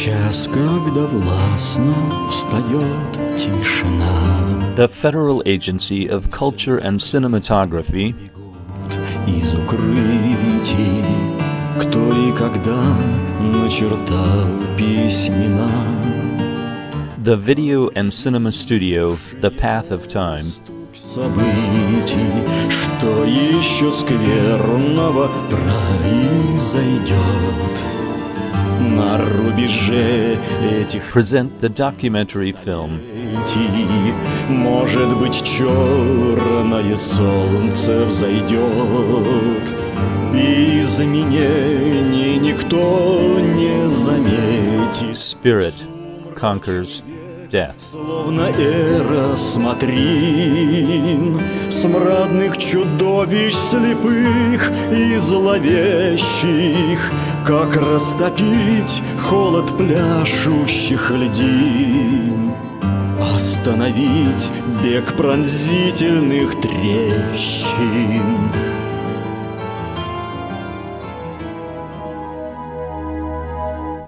час, когда властно встает тишина. The Federal Agency of Culture and Cinematography Из укрытий, кто и когда начертал письмена. The Video and Cinema Studio, The Path of Time, Событий, что еще скверного произойдет на рубеже этих present the documentary film событий. Может быть, черное солнце взойдет, и изменений никто не заметит. Spirit Conquers Death. Словно эра, смотри, смрадных чудовищ слепых и зловещих, как растопить холод пляшущих льдин, остановить бег пронзительных трещин.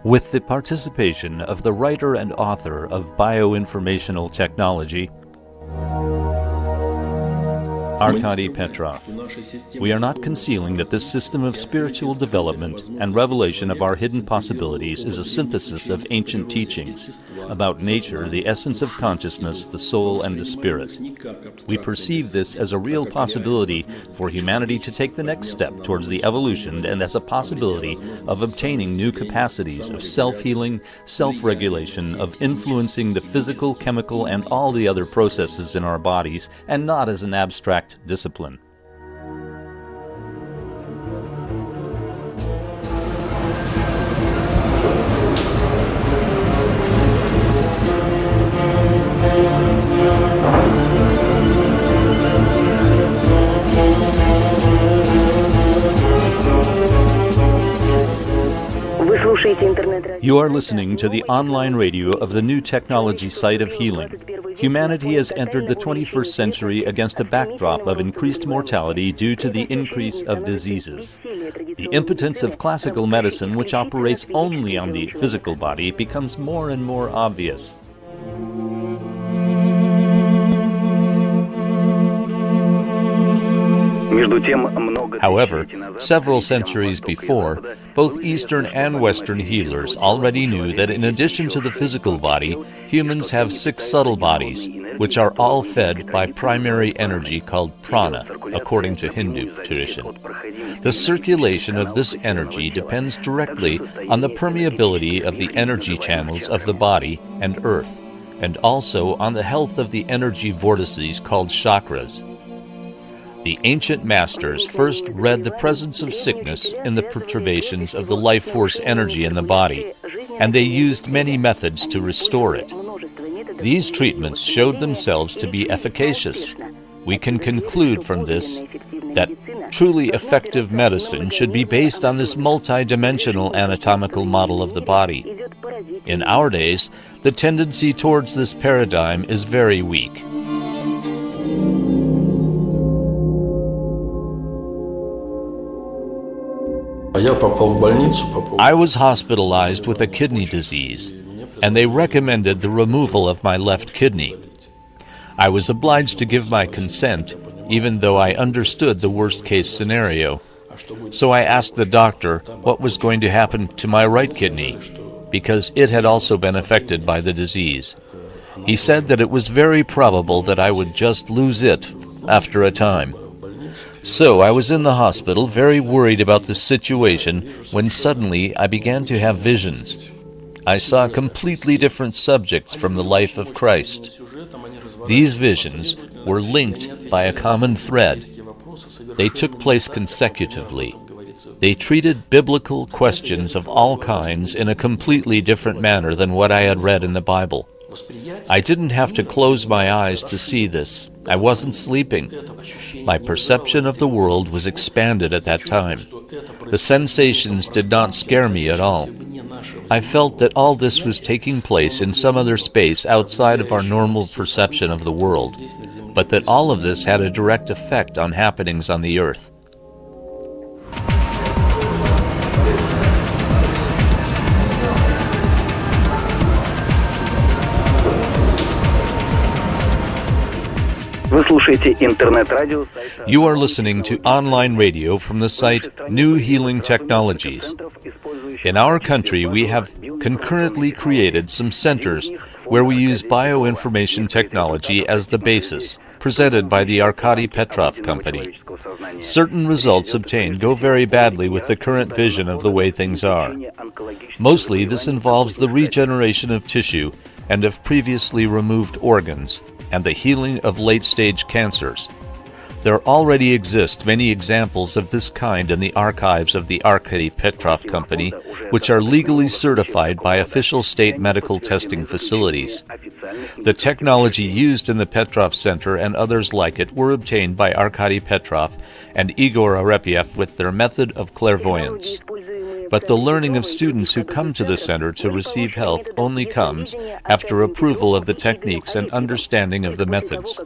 With the participation of the writer and author of Bioinformational Technology, Arkady Petrov, we are not concealing that this system of spiritual development and revelation of our hidden possibilities is a synthesis of ancient teachings about nature, the essence of consciousness, the soul, and the spirit. We perceive this as a real possibility for humanity to take the next step towards the evolution and as a possibility of obtaining new capacities of self-healing, self-regulation, of influencing the physical, chemical, and all the other processes in our bodies, and not as an abstract discipline. You are listening to the online radio of the new technology site of healing. Humanity has entered the 21st century against a backdrop of increased mortality due to the increase of diseases. The impotence of classical medicine, which operates only on the physical body, becomes more and more obvious. However, several centuries before, both Eastern and Western healers already knew that in addition to the physical body, humans have 6 subtle bodies, which are all fed by primary energy called prana, according to Hindu tradition. The circulation of this energy depends directly on the permeability of the energy channels of the body and earth, and also on the health of the energy vortices called chakras. The ancient masters first read the presence of sickness in the perturbations of the life force energy in the body, and they used many methods to restore it. These treatments showed themselves to be efficacious. We can conclude from this that truly effective medicine should be based on this multidimensional anatomical model of the body. In our days, the tendency towards this paradigm is very weak. I was hospitalized with a kidney disease, and they recommended the removal of my left kidney. I was obliged to give my consent, even though I understood the worst-case scenario. So I asked the doctor what was going to happen to my right kidney, because it had also been affected by the disease. He said that it was very probable that I would just lose it after a time. So I was in the hospital, very worried about this situation, when suddenly I began to have visions. I saw completely different subjects from the life of Christ. These visions were linked by a common thread. They took place consecutively. They treated biblical questions of all kinds in a completely different manner than what I had read in the Bible. I didn't have to close my eyes to see this. I wasn't sleeping. My perception of the world was expanded at that time. The sensations did not scare me at all. I felt that all this was taking place in some other space outside of our normal perception of the world, but that all of this had a direct effect on happenings on the earth. слушаете интернет-радио. You are listening to online radio from the site New Healing Technologies. In our country, we have concurrently created some centers where we use bioinformation technology as the basis, presented by the Arkady Petrov Company. Certain results obtained go very badly with the current vision of the way things are. Mostly, this involves the regeneration of tissue and of previously removed organs, and the healing of late-stage cancers. There already exist many examples of this kind in the archives of the Arkady Petrov Company, which are legally certified by official state medical testing facilities. The technology used in the Petrov Center and others like it were obtained by Arkady Petrov and Igor Arepiev with their method of clairvoyance. But the learning of students who come to the center to receive health only comes after approval of the techniques and understanding of the methods.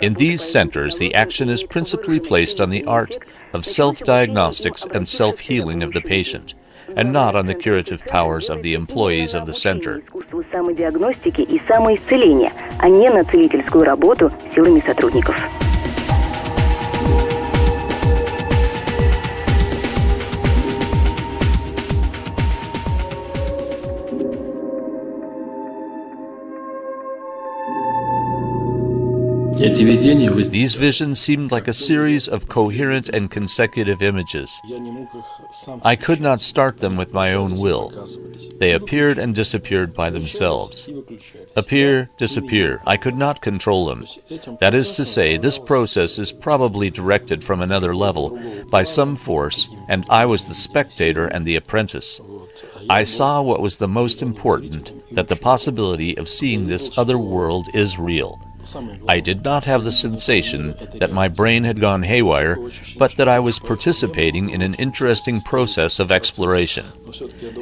In these centers, the action is principally placed on the art of self-diagnostics and self-healing of the patient, and not on the curative powers of the employees of the center. Самодиагностики и самоисцеления, а не на целительскую работу силами сотрудников. These visions seemed like a series of coherent and consecutive images. I could not start them with my own will. They appeared and disappeared by themselves. Appear, disappear. I could not control them. That is to say, this process is probably directed from another level by some force, and I was the spectator and the apprentice. I saw what was the most important, that the possibility of seeing this other world is real. I did not have the sensation that my brain had gone haywire, but that I was participating in an interesting process of exploration.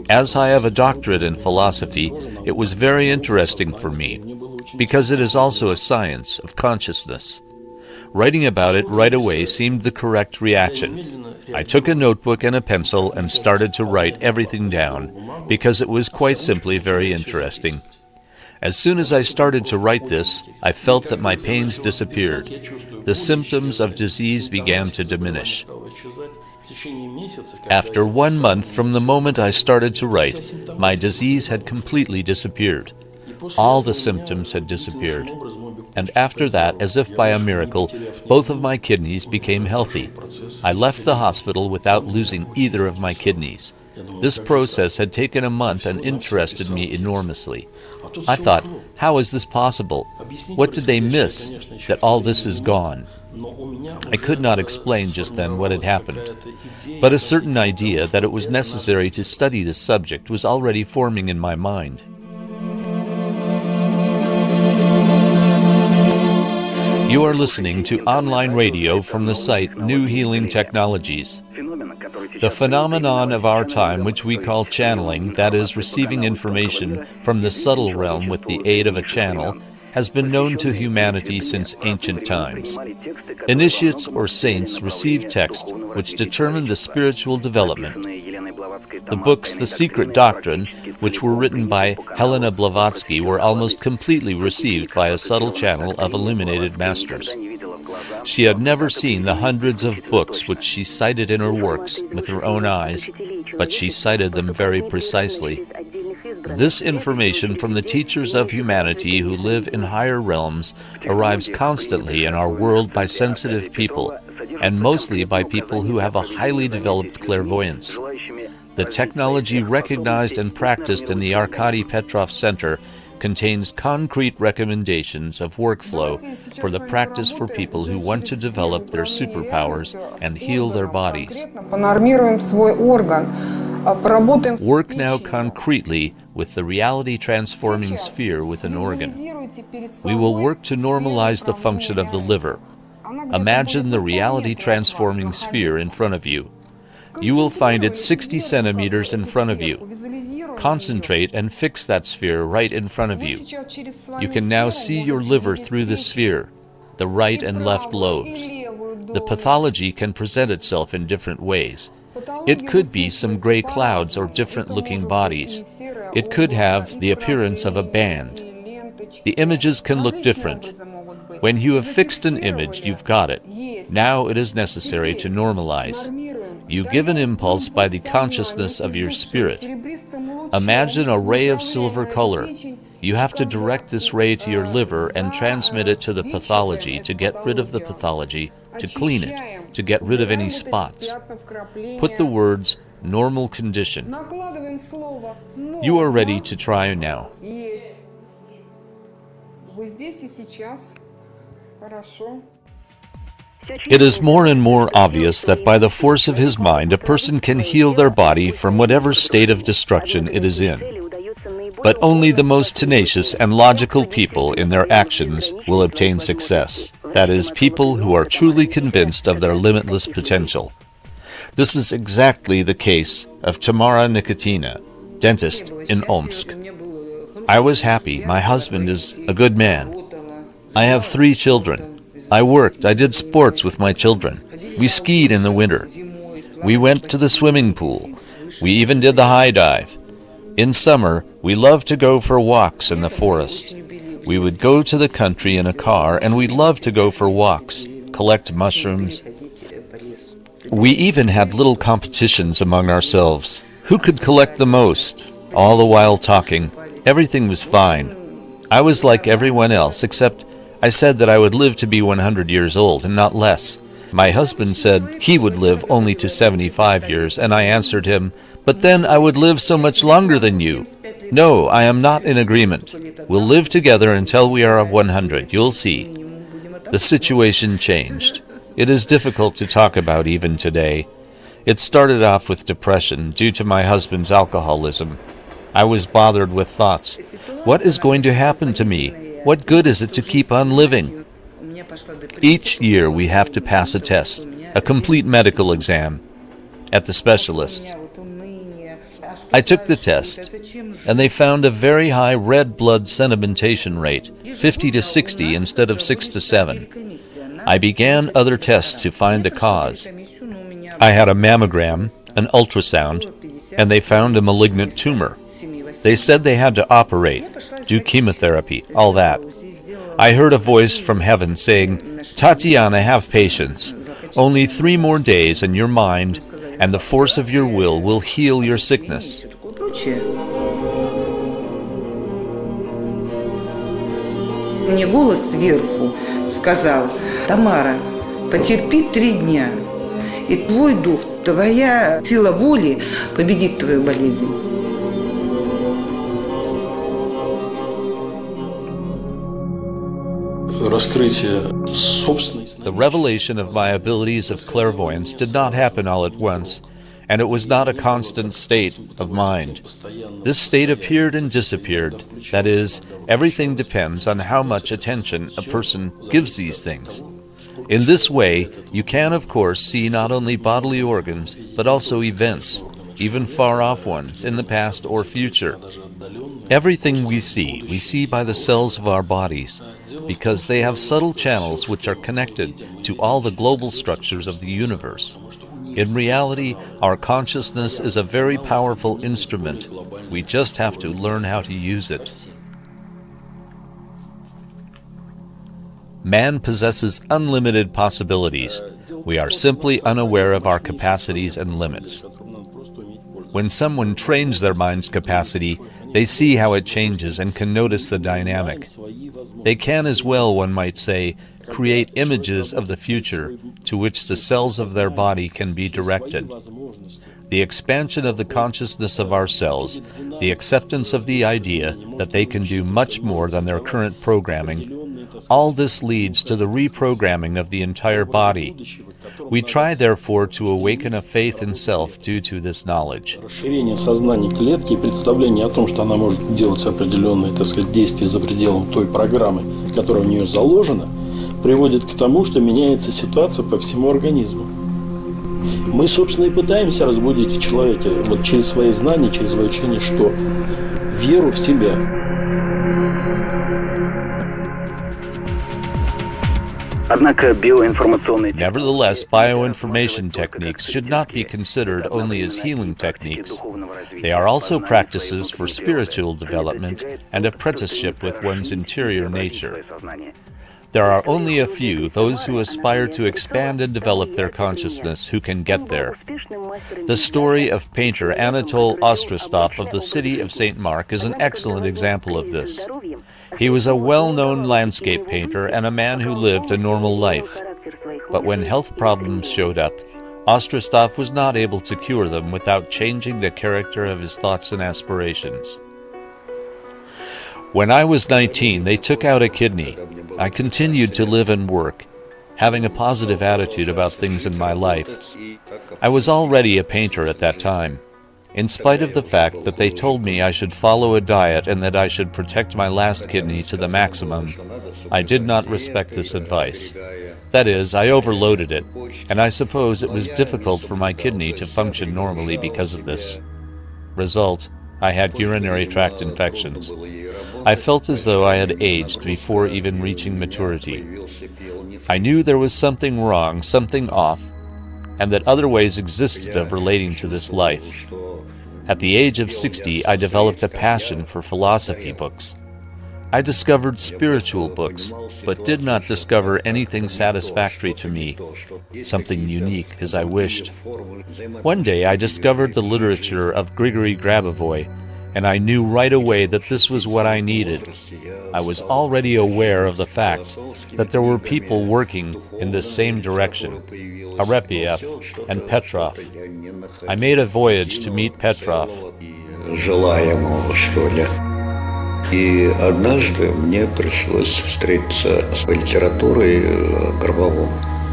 As I have a doctorate in philosophy, it was very interesting for me, because it is also a science of consciousness. Writing about it right away seemed the correct reaction. I took a notebook and a pencil and started to write everything down, because it was quite simply very interesting. As soon as I started to write this, I felt that my pains disappeared. The symptoms of disease began to diminish. After 1 month from the moment I started to write, my disease had completely disappeared. All the symptoms had disappeared. And after that, as if by a miracle, both of my kidneys became healthy. I left the hospital without losing either of my kidneys. This process had taken a month and interested me enormously. I thought, how is this possible? What did they miss, that all this is gone? I could not explain just then what had happened, but a certain idea that it was necessary to study this subject was already forming in my mind. You are listening to online radio from the site New Healing Technologies. The phenomenon of our time, which we call channeling, that is, receiving information from the subtle realm with the aid of a channel, has been known to humanity since ancient times. Initiates or saints receive text which determine the spiritual development. The books The Secret Doctrine, which were written by Helena Blavatsky, were almost completely received by a subtle channel of illuminated masters. She had never seen the hundreds of books which she cited in her works with her own eyes, but she cited them very precisely. This information from the teachers of humanity who live in higher realms arrives constantly in our world by sensitive people, and mostly by people who have a highly developed clairvoyance. The technology recognized and practiced in the Arkady Petrov Center contains concrete recommendations of workflow for the practice for people who want to develop their superpowers and heal their bodies. Work now concretely with the reality-transforming sphere with an organ. We will work to normalize the function of the liver. Imagine the reality-transforming sphere in front of you. You will find it 60 centimeters in front of you. Concentrate and fix that sphere right in front of you. You can now see your liver through the sphere, the right and left lobes. The pathology can present itself in different ways. It could be some gray clouds or different-looking bodies. It could have the appearance of a band. The images can look different. When you have fixed an image, you've got it. Now it is necessary to normalize. You give an impulse by the consciousness of your spirit. Imagine a ray of silver color. You have to direct this ray to your liver and transmit it to the pathology to get rid of the pathology, to clean it, to get rid of any spots. Put the words normal condition. You are ready to try now. It is more and more obvious that by the force of his mind, a person can heal their body from whatever state of destruction it is in. But only the most tenacious and logical people in their actions will obtain success. That is, people who are truly convinced of their limitless potential. This is exactly the case of Tamara Nikotina, dentist in Omsk. I was happy. My husband is a good man. I have 3 children. I worked. I did sports with my children. We skied in the winter. We went to the swimming pool. We even did the high dive. In summer, we loved to go for walks in the forest. We would go to the country in a car, and we loved to go for walks, collect mushrooms. We even had little competitions among ourselves. Who could collect the most? All the while talking. Everything was fine. I was like everyone else, except I said that I would live to be 100 years old and not less. My husband said he would live only to 75 years, and I answered him, "But then I would live so much longer than you." "No, I am not in agreement. We'll live together until we are 100. You'll see." The situation changed. It is difficult to talk about even today. It started off with depression due to my husband's alcoholism. I was bothered with thoughts. What is going to happen to me? What good is it to keep on living? Each year we have to pass a test, a complete medical exam, at the specialists. I took the test, and they found a very high red blood sedimentation rate, 50 to 60 instead of 6 to 7. I began other tests to find the cause. I had a mammogram, an ultrasound, and they found a malignant tumor. They said they had to operate, do chemotherapy, all that. I heard a voice from heaven saying, "Tatiana, have patience. Only 3 more days and your mind and the force of your will heal your sickness." Мне голос сверху сказал: «Тамара, потерпи 3 дня, и твой дух, твоя сила воли победит твою болезнь». The revelation of my abilities of clairvoyance did not happen all at once, and it was not a constant state of mind. This state appeared and disappeared. That is, everything depends on how much attention a person gives these things. In this way, you can, of course, see not only bodily organs, but also events, even far-off ones, in the past or future. Everything we see by the cells of our bodies, because they have subtle channels which are connected to all the global structures of the universe. In reality, our consciousness is a very powerful instrument. We just have to learn how to use it. Man possesses unlimited possibilities. We are simply unaware of our capacities and limits. When someone trains their mind's capacity, they see how it changes and can notice the dynamic. They can as well, one might say, create images of the future to which the cells of their body can be directed. The expansion of the consciousness of our cells, the acceptance of the idea that they can do much more than their current programming, all this leads to the reprogramming of the entire body. We try, therefore, to awaken a faith in self due to this knowledge. Расширение сознания клетки и представление о том, что она может делать определенные, действия за пределом той программы, которая в нее заложена, приводит к тому, что меняется ситуация по всему организму. Мы, собственно, и пытаемся разбудить в человеке, через свои знания, через свое учение, что? Веру в себя. Nevertheless, bioinformation techniques should not be considered only as healing techniques. They are also practices for spiritual development and apprenticeship with one's interior nature. There are only a few, those who aspire to expand and develop their consciousness, who can get there. The story of painter Anatol Ostrostov of the city of St. Mark is an excellent example of this. He was a well-known landscape painter and a man who lived a normal life. But when health problems showed up, Ostrostov was not able to cure them without changing the character of his thoughts and aspirations. When I was 19, they took out a kidney. I continued to live and work, having a positive attitude about things in my life. I was already a painter at that time. In spite of the fact that they told me I should follow a diet and that I should protect my last kidney to the maximum, I did not respect this advice. That is, I overloaded it, and I suppose it was difficult for my kidney to function normally because of this. Result, I had urinary tract infections. I felt as though I had aged before even reaching maturity. I knew there was something wrong, something off, and that other ways existed of relating to this life. At the age of 60, I developed a passion for philosophy books. I discovered spiritual books, but did not discover anything satisfactory to me, something unique as I wished. One day I discovered the literature of Grigory Grabovoy, and I knew right away that this was what I needed. I was already aware of the fact that there were people working in this same direction, Arepiev and Petrov. I made a voyage to meet Petrov. И однажды мне пришлось встретиться с литературой Гробовым.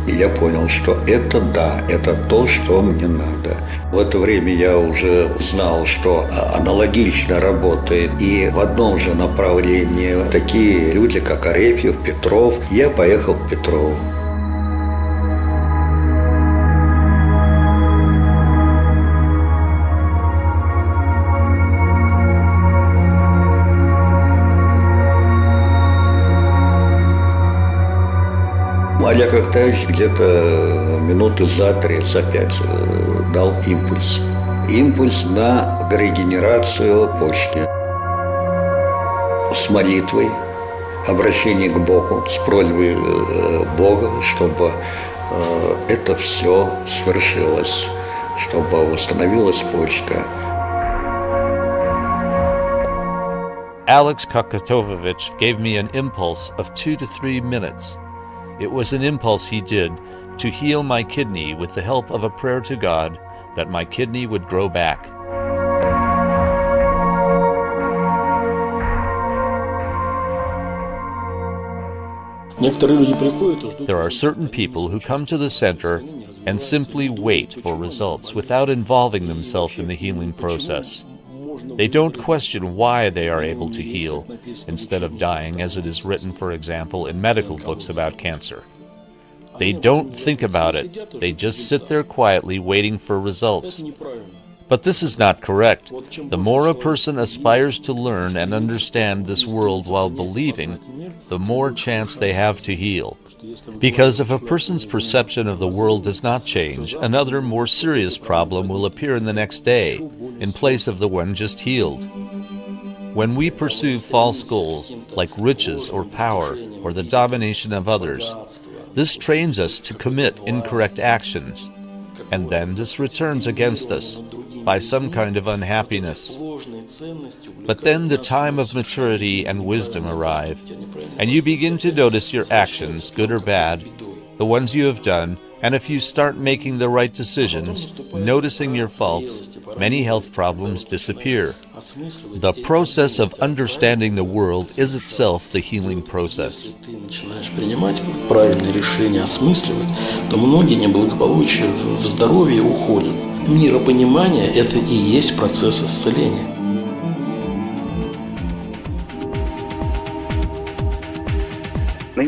И я понял, что это да, это то, что мне надо. В это время я уже знал, что аналогично работает и в одном же направлении такие люди, как Арефьев, Петров. Я поехал к Петрову. Олег Октавич где-то минуты за 3, за 5 дал импульс. Импульс на регенерацию почки. С молитвой, обращение к Богу, с просьбой Бога, чтобы это все свершилось, чтобы восстановилась почка. Alex Kokotovovich gave me an impulse of 2 to 3 minutes. It was an impulse he did to heal my kidney with the help of a prayer to God that my kidney would grow back. There are certain people who come to the center and simply wait for results without involving themselves in the healing process. They don't question why they are able to heal, instead of dying, as it is written, for example, in medical books about cancer. They don't think about it. They just sit there quietly waiting for results. But this is not correct. The more a person aspires to learn and understand this world while believing, the more chance they have to heal. Because if a person's perception of the world does not change, another more serious problem will appear in the next day, in place of the one just healed. When we pursue false goals, like riches or power, or the domination of others, this trains us to commit incorrect actions, and then this returns against us by some kind of unhappiness. But then the time of maturity and wisdom arrive, and you begin to notice your actions, good or bad, the ones you have done, and if you start making the right decisions, noticing your faults, many health problems disappear. The process of understanding the world is itself the healing process. Миропонимание – это и есть процесс исцеления.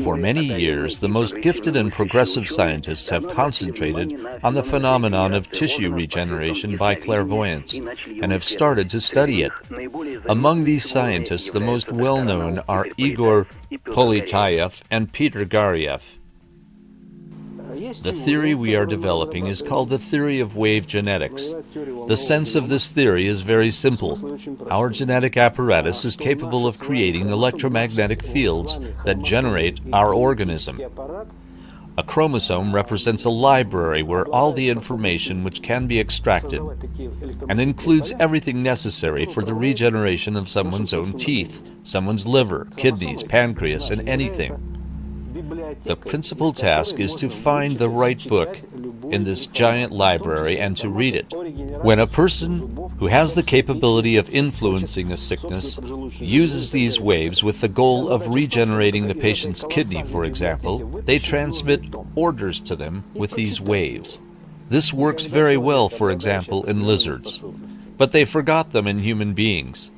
For many years, the most gifted and progressive scientists have concentrated on the phenomenon of tissue regeneration by clairvoyance and have started to study it. Among these scientists, the most well-known are Igor Politayev and Peter Gariev. The theory we are developing is called the theory of wave genetics. The sense of this theory is very simple. Our genetic apparatus is capable of creating electromagnetic fields that generate our organism. A chromosome represents a library where all the information which can be extracted and includes everything necessary for the regeneration of someone's own teeth, someone's liver, kidneys, pancreas, and anything. The principal task is to find the right book in this giant library and to read it. When a person who has the capability of influencing a sickness uses these waves with the goal of regenerating the patient's kidney, for example, they transmit orders to them with these waves. This works very well, for example, in lizards, but they forgot them in human beings.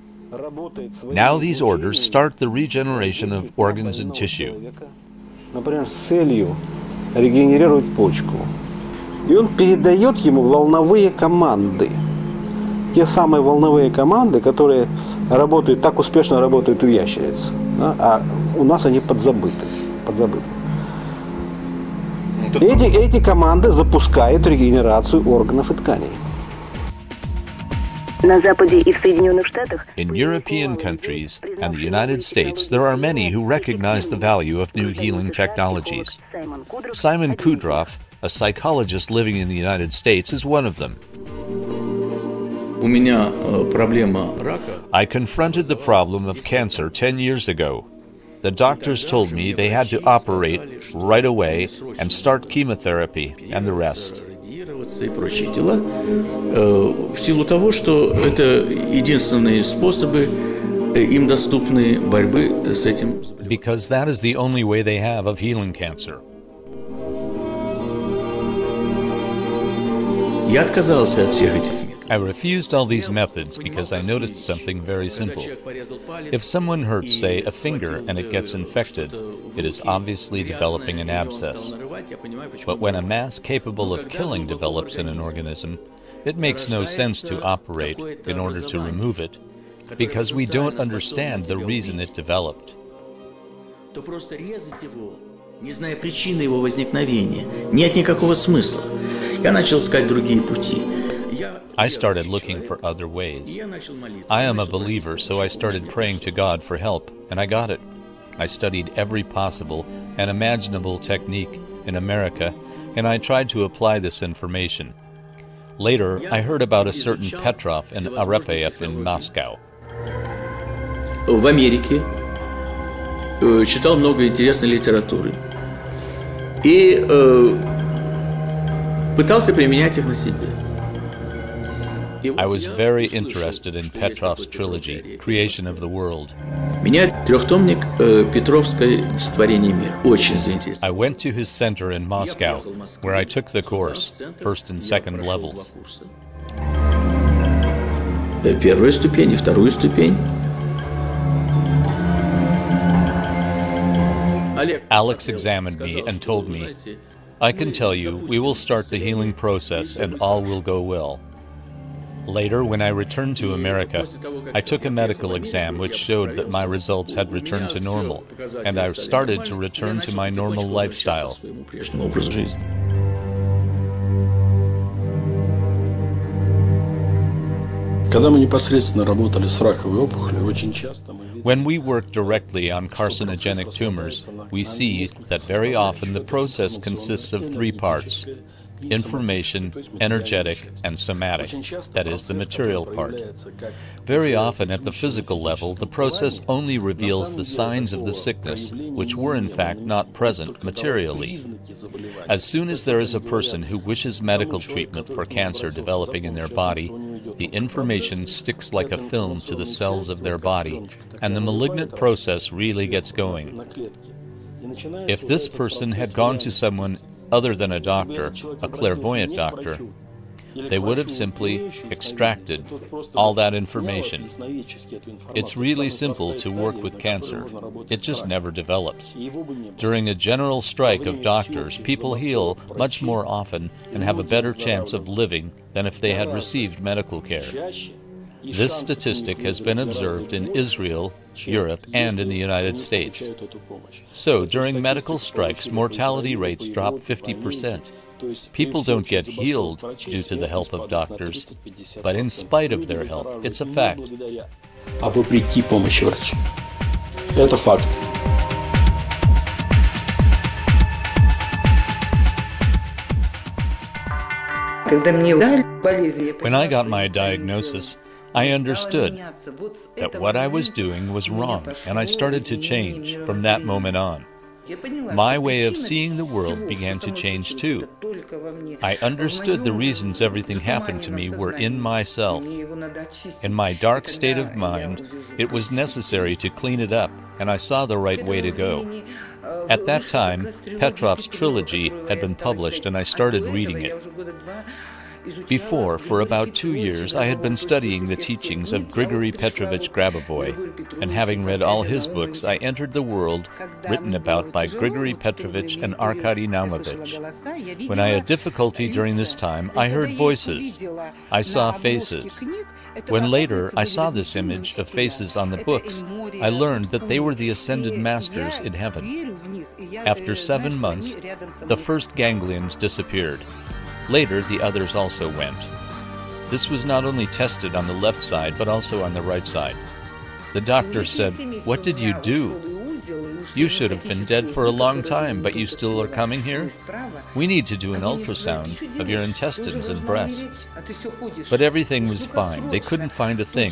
Now these orders start the regeneration of organs and tissue. Например, с целью регенерировать почку. И он передает ему волновые команды. Те самые волновые команды, которые работают, так успешно работают у ящериц. Да? А у нас они подзабыты. Эти команды запускают регенерацию органов и тканей. На Западе и в Соединенных Штатах In European countries and the United States, there are many who recognize the value of new healing technologies. Simon Kudroff, a psychologist living in the United States, is one of them. У меня проблема рака. I confronted the problem of cancer 10 years ago. The doctors told me they had to operate right away and start chemotherapy and the rest. И прочие дела, в силу того, что это единственные способы им доступны борьбы с этим. Because that is the only way they have of healing cancer. Я отказался от всех этих методов. I refused all these methods because I noticed something very simple. If someone hurts, say, a finger and it gets infected, it is obviously developing an abscess. But when a mass capable of killing develops in an organism, it makes no sense to operate in order to remove it, because we don't understand the reason it developed. То просто резать его, не зная причины его возникновения, нет никакого смысла. Я начал искать другие пути. I started looking for other ways. I am a believer, so I started praying to God for help, and I got it. I studied every possible and imaginable technique in America, and I tried to apply this information. Later, I heard about a certain Petrov and Arepiev in Moscow. В Америке читал много интересной литературы и пытался применять их на себе. I was very interested in Petrov's trilogy, Creation of the World. Меня трехтомник Петровской «Сотворение мира» очень заинтересовал. I went to his center in Moscow, where I took the course, first and second levels. Первая ступень и вторую ступень. Alex examined me and told me, I can tell you, we will start the healing process and all will go well. Later, when I returned to America, I took a medical exam which showed that my results had returned to normal, and I started to return to my normal lifestyle. Когда мы непосредственно работали с раковой опухолью, очень часто мы видим... When we work directly on carcinogenic tumors, we see that very often the process consists of three parts: information, energetic, and somatic, that is, the material part. Very often at the physical level, the process only reveals the signs of the sickness, which were in fact not present materially. As soon as there is a person who wishes medical treatment for cancer developing in their body, the information sticks like a film to the cells of their body, and the malignant process really gets going. If this person had gone to someone other than a doctor, a clairvoyant doctor, they would have simply extracted all that information. It's really simple to work with cancer. It just never develops. During a general strike of doctors, people heal much more often and have a better chance of living than if they had received medical care. This statistic has been observed in Israel, Europe, and in the United States. So, during medical strikes, mortality rates drop 50%. People don't get healed due to the help of doctors, but in spite of their help, it's a fact. А вопреки помощи врача. Это факт. When I got my diagnosis, I understood that what I was doing was wrong, and I started to change from that moment on. My way of seeing the world began to change too. I understood the reasons everything happened to me were in myself. In my dark state of mind, it was necessary to clean it up, and I saw the right way to go. At that time, Petrov's trilogy had been published, and I started reading it. Before, for about 2 years, I had been studying the teachings of Grigory Petrovich Grabovoi, and having read all his books, I entered the world written about by Grigory Petrovich and Arkady Naumovich. When I had difficulty during this time, I heard voices. I saw faces. When later I saw this image of faces on the books, I learned that they were the ascended masters in heaven. After 7 months, the first ganglions disappeared. Later, the others also went. This was not only tested on the left side, but also on the right side. The doctor said, "What did you do? You should have been dead for a long time, but you still are coming here? We need to do an ultrasound of your intestines and breasts." But everything was fine. They couldn't find a thing.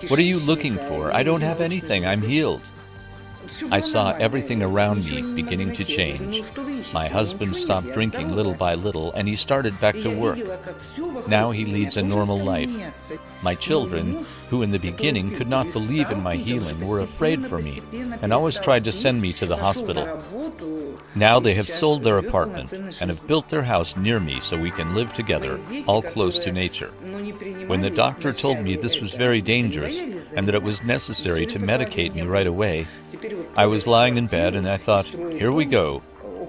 "What are you looking for? I don't have anything. I'm healed." I saw everything around me beginning to change. My husband stopped drinking little by little, and he started back to work. Now he leads a normal life. My children, who in the beginning could not believe in my healing, were afraid for me and always tried to send me to the hospital. Now they have sold their apartment and have built their house near me so we can live together, all close to nature. When the doctor told me this was very dangerous and that it was necessary to medicate me right away, I was lying in bed and I thought, here we go.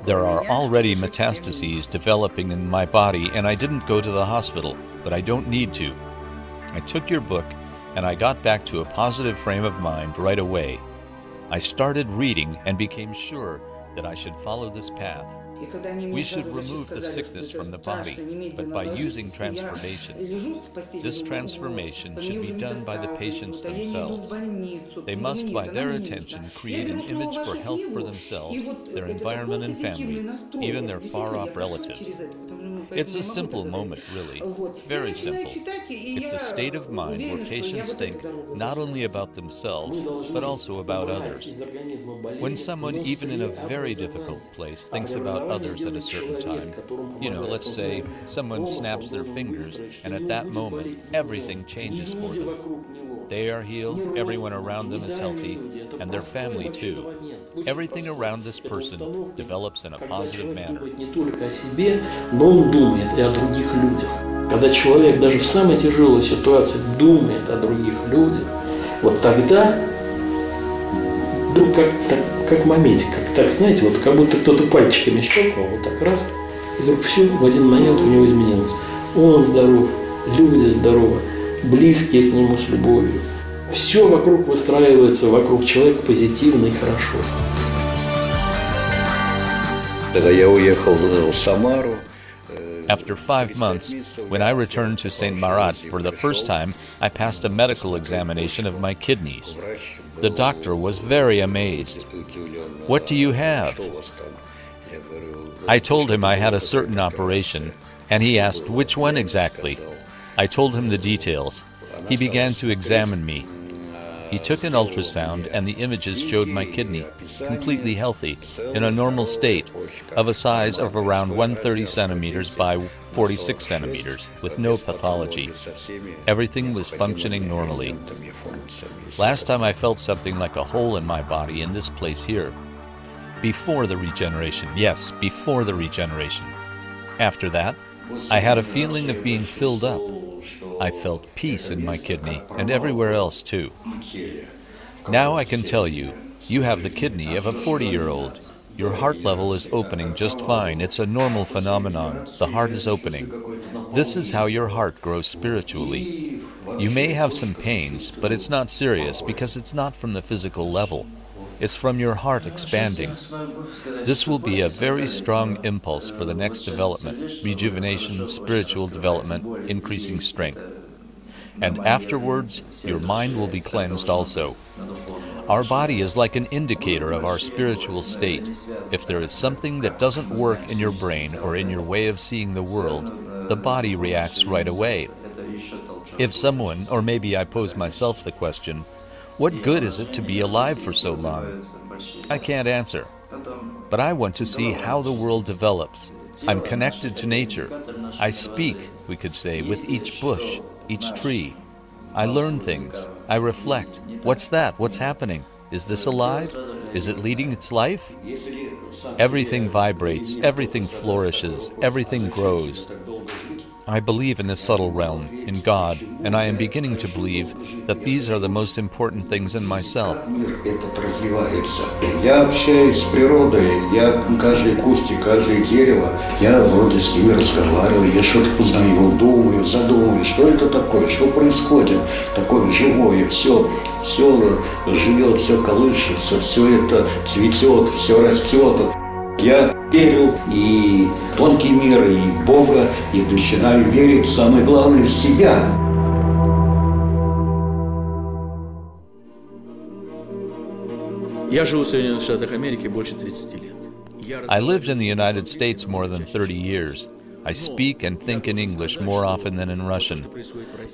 There are already metastases developing in my body and I didn't go to the hospital, but I don't need to. I took your book and I got back to a positive frame of mind right away. I started reading and became sure that I should follow this path. We should remove the sickness from the body, but by using transformation. This transformation should be done by the patients themselves. They must, by their attention, create an image for health for themselves, their environment and family, even their far-off relatives. It's a simple moment, really. Very simple. It's a state of mind where patients think not only about themselves, but also about others. When someone, even in a very difficult place, thinks about others at a certain time, let's say someone snaps their fingers, and at that moment, everything changes for them. They are healed, everyone around them is healthy, and their family too. Everything around this person develops in a positive manner. Но он думает и о других людях. Когда человек даже в самой тяжелой ситуации думает о других людях, вот тогда вдруг как моментик, знаете, вот как будто кто-то пальчиками щелкнул, вот так раз, и вдруг все в один момент у него изменилось. Он здоров, люди здоровы, близкие к нему с любовью. Все вокруг выстраивается вокруг человека позитивно и хорошо. Когда я уехал в Самару, After 5 months, when I returned to St. Marat for the first time, I passed a medical examination of my kidneys. The doctor was very amazed. "What do you have?" I told him I had a certain operation, and he asked which one exactly. I told him the details. He began to examine me. He took an ultrasound, and the images showed my kidney, completely healthy, in a normal state, of a size of around 130 centimeters by 46 centimeters, with no pathology. Everything was functioning normally. Last time I felt something like a hole in my body in this place here. Before the regeneration, yes, before the regeneration. After that, I had a feeling of being filled up. I felt peace in my kidney and everywhere else too. Now I can tell you, you have the kidney of a 40-year-old. Your heart level is opening just fine. It's a normal phenomenon. The heart is opening. This is how your heart grows spiritually. You may have some pains, but it's not serious because it's not from the physical level. It's from your heart expanding. This will be a very strong impulse for the next development, rejuvenation, spiritual development, increasing strength. And afterwards, your mind will be cleansed also. Our body is like an indicator of our spiritual state. If there is something that doesn't work in your brain or in your way of seeing the world, the body reacts right away. If someone, or maybe I pose myself the question, what good is it to be alive for so long? I can't answer. But I want to see how the world develops. I'm connected to nature. I speak, we could say, with each bush, each tree. I learn things. I reflect. What's that? What's happening? Is this alive? Is it leading its life? Everything vibrates, everything flourishes, everything grows. I believe in this subtle realm, in God, and I am beginning to believe that these are the most important things in myself. Этот развивается. Я общаюсь с природой, я каждый кустик, каждое дерево, я вроде с ними разговариваю, я что-то познаю, думаю, задумываю, что это такое, что происходит, такое живое, все живет, все колышется, все это цветет, все растет. Я верю и в тонкий мир, и в Бога, и начинаю верить, самое главное, в себя. Я живу в Соединенных Штатах Америки больше 30 лет. I lived in the United States more than 30 years. I speak and think in English more often than in Russian.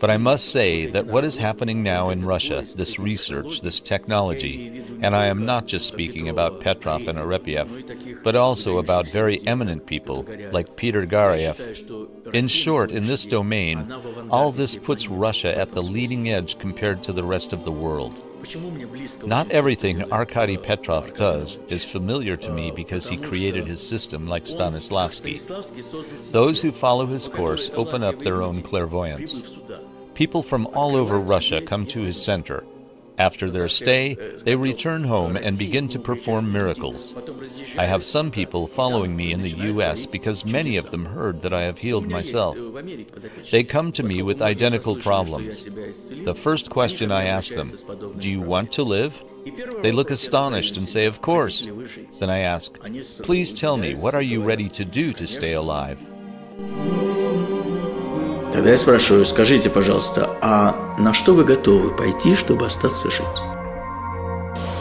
But I must say that what is happening now in Russia, this research, this technology, and I am not just speaking about Petrov and Arepiev, but also about very eminent people like Peter Gariev. In short, in this domain, all this puts Russia at the leading edge compared to the rest of the world. Not everything Arkady Petrov does is familiar to me because he created his system like Stanislavski. Those who follow his course open up their own clairvoyance. People from all over Russia come to his center. After their stay, they return home and begin to perform miracles. I have some people following me in the U.S. because many of them heard that I have healed myself. They come to me with identical problems. The first question I ask them, "Do you want to live?" They look astonished and say, "Of course." Then I ask, "Please tell me, what are you ready to do to stay alive?" Тогда я спрашиваю, скажите, пожалуйста, а на что вы готовы пойти, чтобы остаться жить?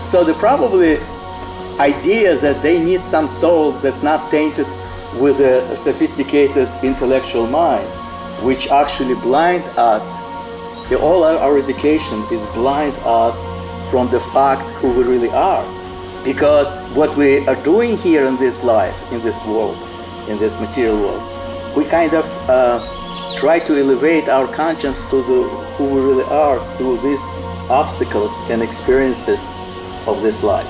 So the probably idea that they need some soul that's not tainted with a sophisticated intellectual mind, which actually blind us. All our education is blind us from the fact who we really are. Because what we are doing here in this life, in this world, in this material world, we kind of try to elevate our conscience to who we really are through these obstacles and experiences of this life.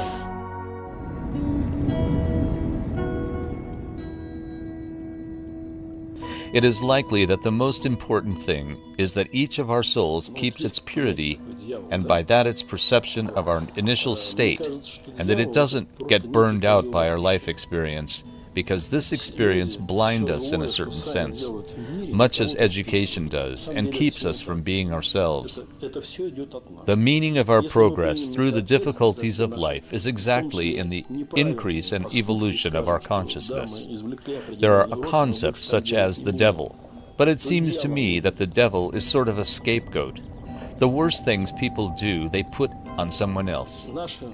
It is likely that the most important thing is that each of our souls keeps its purity, and by that its perception of our initial state, and that it doesn't get burned out by our life experience, because this experience blinds us in a certain sense, much as education does, and keeps us from being ourselves. The meaning of our progress through the difficulties of life is exactly in the increase and evolution of our consciousness. There are concepts such as the devil, but it seems to me that the devil is sort of a scapegoat. The worst things people do, they put on someone else.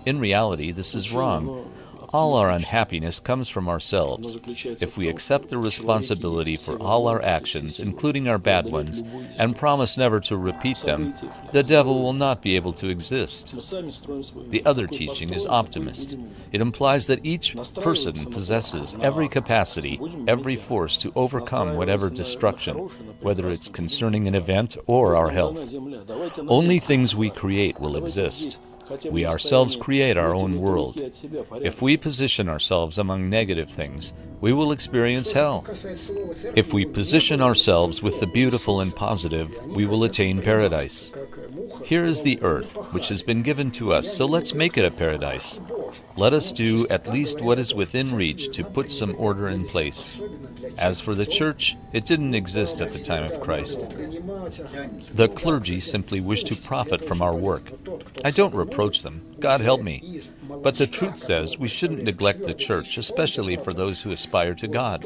In reality, this is wrong. All our unhappiness comes from ourselves. If we accept the responsibility for all our actions, including our bad ones, and promise never to repeat them, the devil will not be able to exist. The other teaching is optimist. It implies that each person possesses every capacity, every force to overcome whatever destruction, whether it's concerning an event or our health. Only things we create will exist. We ourselves create our own world. If we position ourselves among negative things, we will experience hell. If we position ourselves with the beautiful and positive, we will attain paradise. Here is the earth, which has been given to us, so let's make it a paradise. Let us do at least what is within reach to put some order in place. As for the church, it didn't exist at the time of Christ. The clergy simply wish to profit from our work. I don't reproach them. God help me. But the truth says we shouldn't neglect the church, especially for those who aspire to God.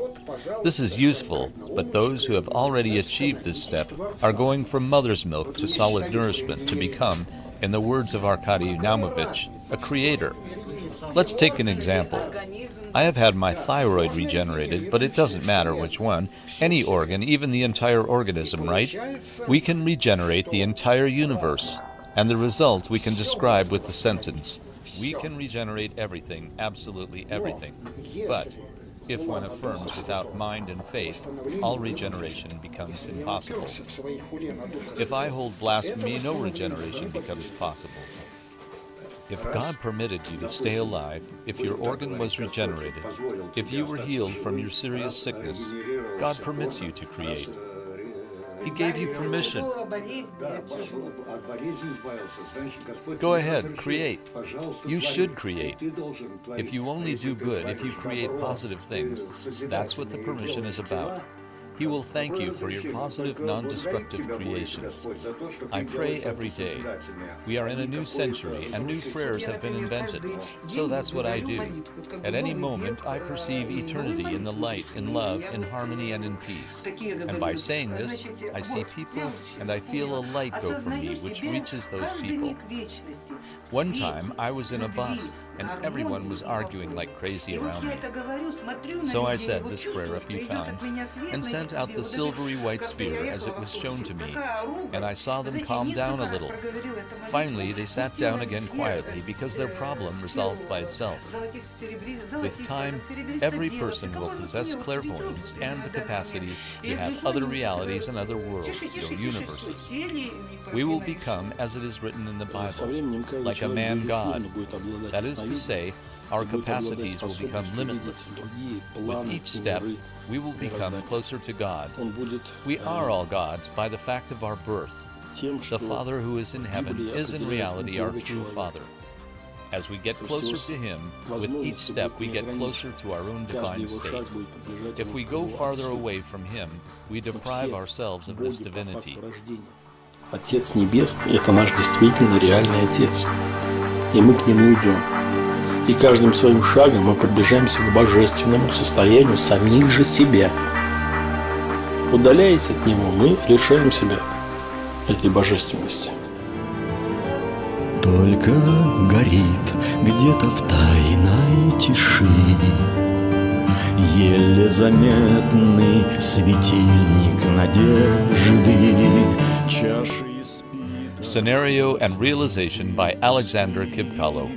This is useful, but those who have already achieved this step are going from mother's milk to solid nourishment to become, in the words of Arkady Naumovich, a creator. Let's take an example. I have had my thyroid regenerated, but it doesn't matter which one. Any organ, even the entire organism, right? We can regenerate the entire universe. And the result we can describe with the sentence, we can regenerate everything, absolutely everything. But if one affirms without mind and faith, all regeneration becomes impossible. If I hold blasphemy, no regeneration becomes possible. If God permitted you to stay alive, if your organ was regenerated, if you were healed from your serious sickness, God permits you to create. He gave you permission. Go ahead, create. You should create. If you only do good, if you create positive things, that's what the permission is about. He will thank you for your positive, non-destructive creations. I pray every day. We are in a new century, and new prayers have been invented. So that's what I do. At any moment, I perceive eternity in the light, in love, in harmony, and in peace. And by saying this, I see people, and I feel a light go from me, which reaches those people. One time, I was in a bus, and everyone was arguing like crazy around me. So I said this prayer a few times, and sent out the silvery white sphere as it was shown to me, and I saw them calm down a little. Finally, they sat down again quietly because their problem resolved by itself. With time, every person will possess clairvoyance and the capacity to have other realities and other worlds, or universes. We will become, as it is written in the Bible, like a man-God. That is to say, our capacities will become limitless. With each step, we will become closer to God. We are all gods by the fact of our birth. The Father who is in heaven is in reality our true Father. As we get closer to Him, with each step we get closer to our own divine state. If we go farther away from Him, we deprive ourselves of this divinity. Отец Небесный – это наш действительно реальный Отец. И мы к Нему идем. И каждым своим шагом мы приближаемся к божественному состоянию самих же себя. Удаляясь от Него, мы лишаем себя этой божественности. Только горит где-то в тайной тиши еле заметный светильник надежды. Чаши спит. Scenario and realization by Alexander Kibkalo.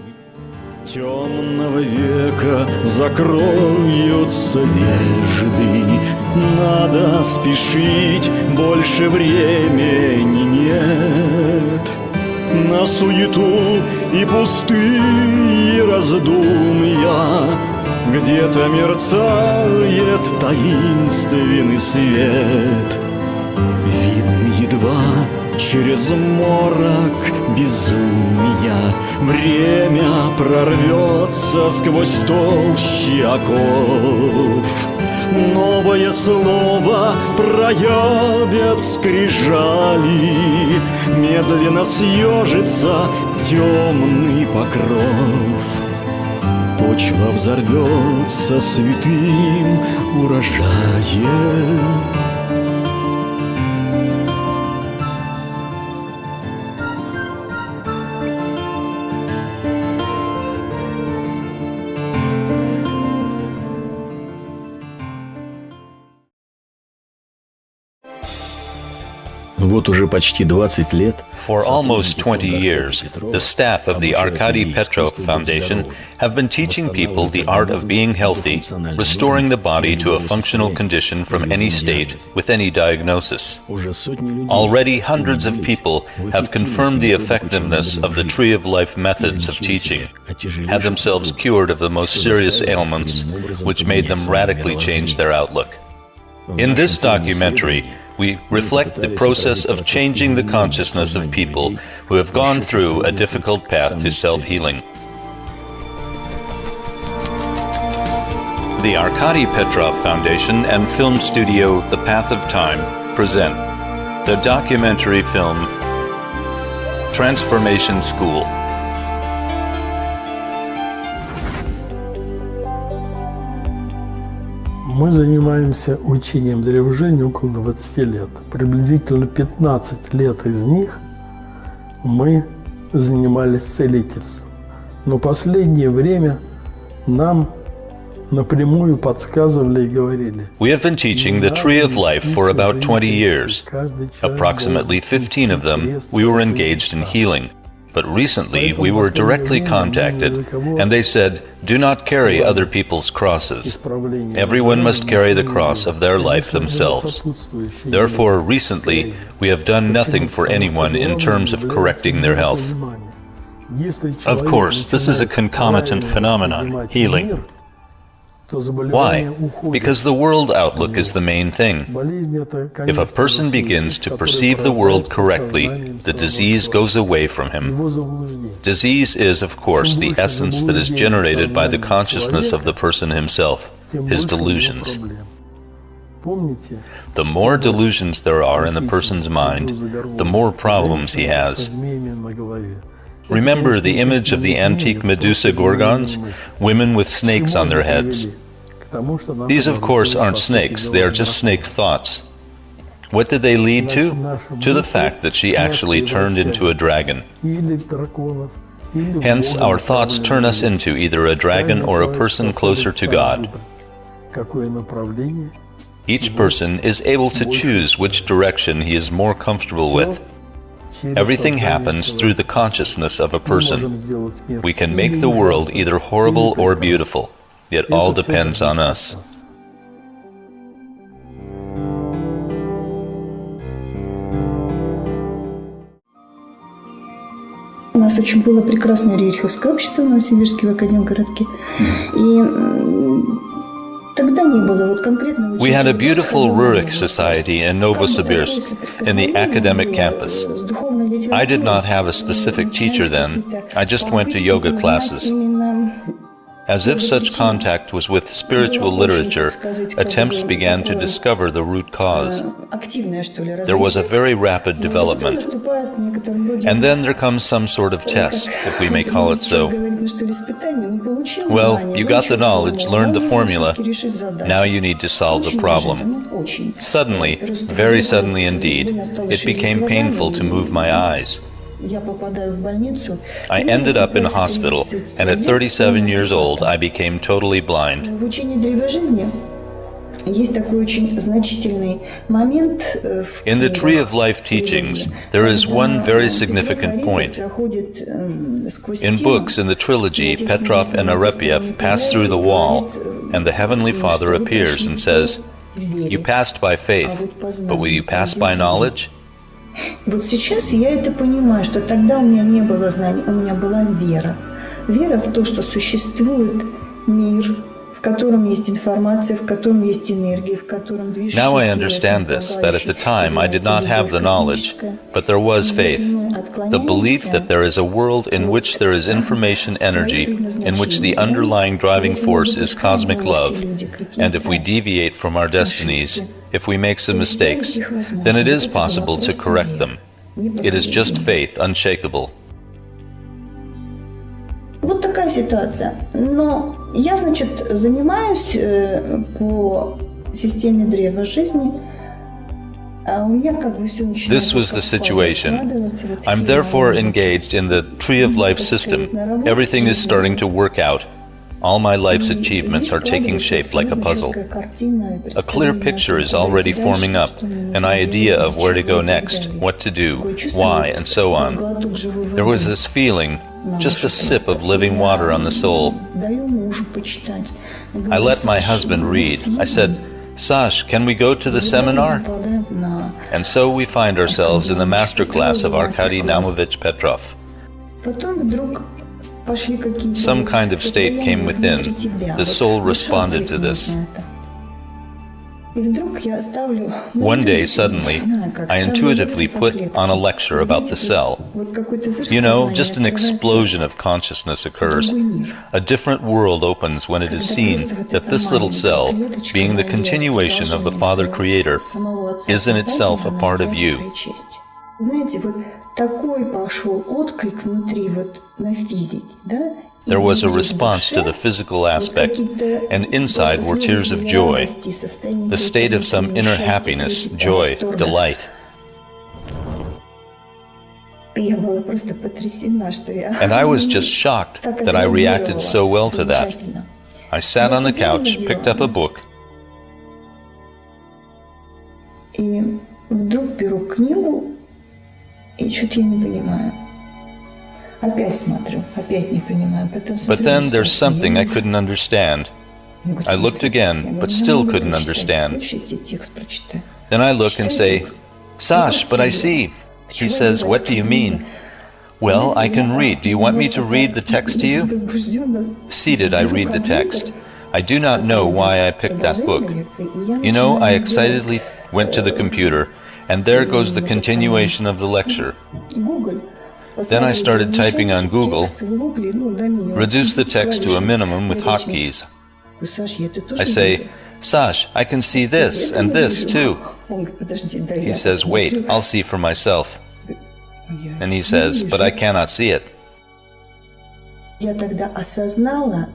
Темного века закроются вежды. Надо спешить, больше времени нет. На суету и пустые раздумья где-то мерцает таинственный свет. Видно едва через морок безумия время прорвется сквозь толщи оков. Новое слово проявят скрижали, медленно съежится темный покров. Почва взорвется святым урожаем. Вот уже почти 20 лет For almost 20 years, the staff of the Arkady Petrov Foundation have been teaching people the art of being healthy, restoring the body to a functional condition from any state, with any diagnosis. Already hundreds of people have confirmed the effectiveness of the Tree of Life methods of teaching, had themselves cured of the most serious ailments, which made them radically change their outlook. In this documentary, we reflect the process of changing the consciousness of people who have gone through a difficult path to self-healing. The Arkady Petrov Foundation and film studio The Path of Time present the documentary film Transformation School. Мы занимаемся учением древожения около 20 лет. Приблизительно 15 лет из них мы занимались целительством. Но последнее время нам напрямую подсказывали и говорили. We have been teaching the Tree of Life for about 20 years. Approximately 15 of them we were engaged in healing. But recently we were directly contacted and they said, do not carry other people's crosses. Everyone must carry the cross of their life themselves. Therefore, recently we have done nothing for anyone in terms of correcting their health. Of course, this is a concomitant phenomenon, healing. Why? Because the world outlook is the main thing. If a person begins to perceive the world correctly, the disease goes away from him. Disease is, of course, the essence that is generated by the consciousness of the person himself, his delusions. The more delusions there are in the person's mind, the more problems he has. Remember the image of the antique Medusa gorgons, women with snakes on their heads. These, of course, aren't snakes, they are just snake thoughts. What did they lead to? To the fact that she actually turned into a dragon. Hence, our thoughts turn us into either a dragon or a person closer to God. Each person is able to choose which direction he is more comfortable with. Everything happens through the consciousness of a person. We can make the world either horrible or beautiful. It all depends on us. У нас очень было прекрасное рериховское общество в Новосибирске, в Академгородке. We had a beautiful Rurik society in Novosibirsk, in the academic campus. I did not have a specific teacher then, I just went to yoga classes. As if such contact was with spiritual literature, attempts began to discover the root cause. There was a very rapid development. And then there comes some sort of test, if we may call it so. Well, you got the knowledge, learned the formula, now you need to solve the problem. Suddenly, very suddenly indeed, it became painful to move my eyes. I ended up in a hospital, and at 37 years old, I became totally blind. In the Tree of Life teachings, there is one very significant point. In books in the trilogy, Petrov and Arepiev pass through the wall, and the Heavenly Father appears and says, "You passed by faith, but will you pass by knowledge?" Вот сейчас я это понимаю, что тогда у меня не было знаний, у меня была вера. Вера в то, что существует мир, в котором есть информация, в котором есть энергия, в котором движется. Now I understand this, that at the time I did not have the knowledge, but there was faith. The belief that there is a world in which there is information energy, in which the underlying driving force is cosmic love, and if we deviate from our destinies, if we make some mistakes, then it is possible to correct them. It is just faith, unshakable. Вот такая ситуация. Но я, значит, занимаюсь по системе древа жизни. This was the situation. I'm therefore engaged in the Tree of Life system. Everything is starting to work out. All my life's achievements are taking shape like a puzzle. A clear picture is already forming up, an idea of where to go next, what to do, why, and so on. There was this feeling, just a sip of living water on the soul. I let my husband read. I said, "Sash, can we go to the seminar?" And so we find ourselves in the master class of Arkady Petrov. Some kind of state came within. The soul responded to this. One day, suddenly, I intuitively put on a lecture about the cell. You know, just an explosion of consciousness occurs. A different world opens when it is seen that this little cell, being the continuation of the Father Creator, is in itself a part of you. There was a response to the physical aspect, and inside were tears of joy, the state of some inner happiness, joy, delight. And I was just shocked that I reacted so well to that. I sat on the couch, picked up a book, и вдруг беру книгу, и что-то я не понимаю. Опять смотрю, опять не понимаю. But then there's something I couldn't understand. I looked again, but still couldn't understand. Then I look and say, Sash, but I see. He says, what do you mean? Well, I can read. Do you want me to read the text to you? Seated, I read the text. I do not know why I picked that book. You know, I excitedly went to the computer, and there goes the continuation of the lecture. Then I started typing on Google, reduce the text to a minimum with hotkeys. I say, Sash, I can see this and this too. He says, wait, I'll see for myself. And he says, but I cannot see it. Я тогда осознала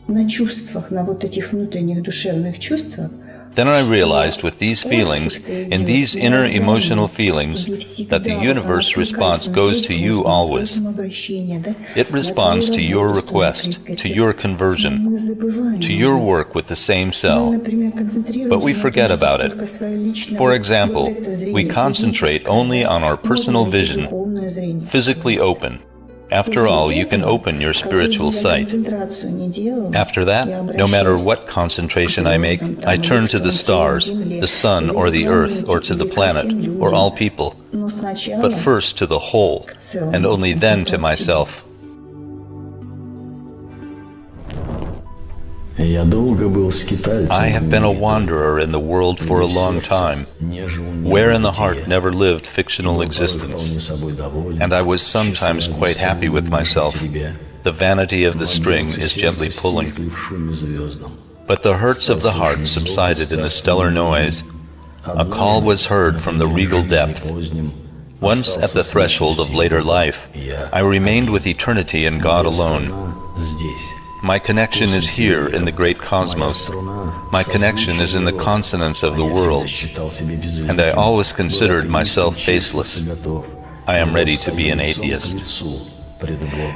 на чувствах, на вот этих внутренних душевных чувствах. Then I realized with these feelings, in these inner emotional feelings, that the universe response goes to you always. It responds to your request, to your conversion, to your work with the same cell. But we forget about it. For example, we concentrate only on our personal vision, physically open. After all, you can open your spiritual sight. After that, no matter what concentration I make, I turn to the stars, the sun or the earth, or to the planet, or all people. But first to the whole, and only then to myself. I have been a wanderer in the world for a long time, where in the heart never lived fictional existence, and I was sometimes quite happy with myself. The vanity of the string is gently pulling. But the hurts of the heart subsided in the stellar noise. A call was heard from the regal depth. Once at the threshold of later life, I remained with eternity and God alone. My connection is here in the great cosmos. My connection is in the consonance of the world. And I always considered myself faceless. I am ready to be an atheist.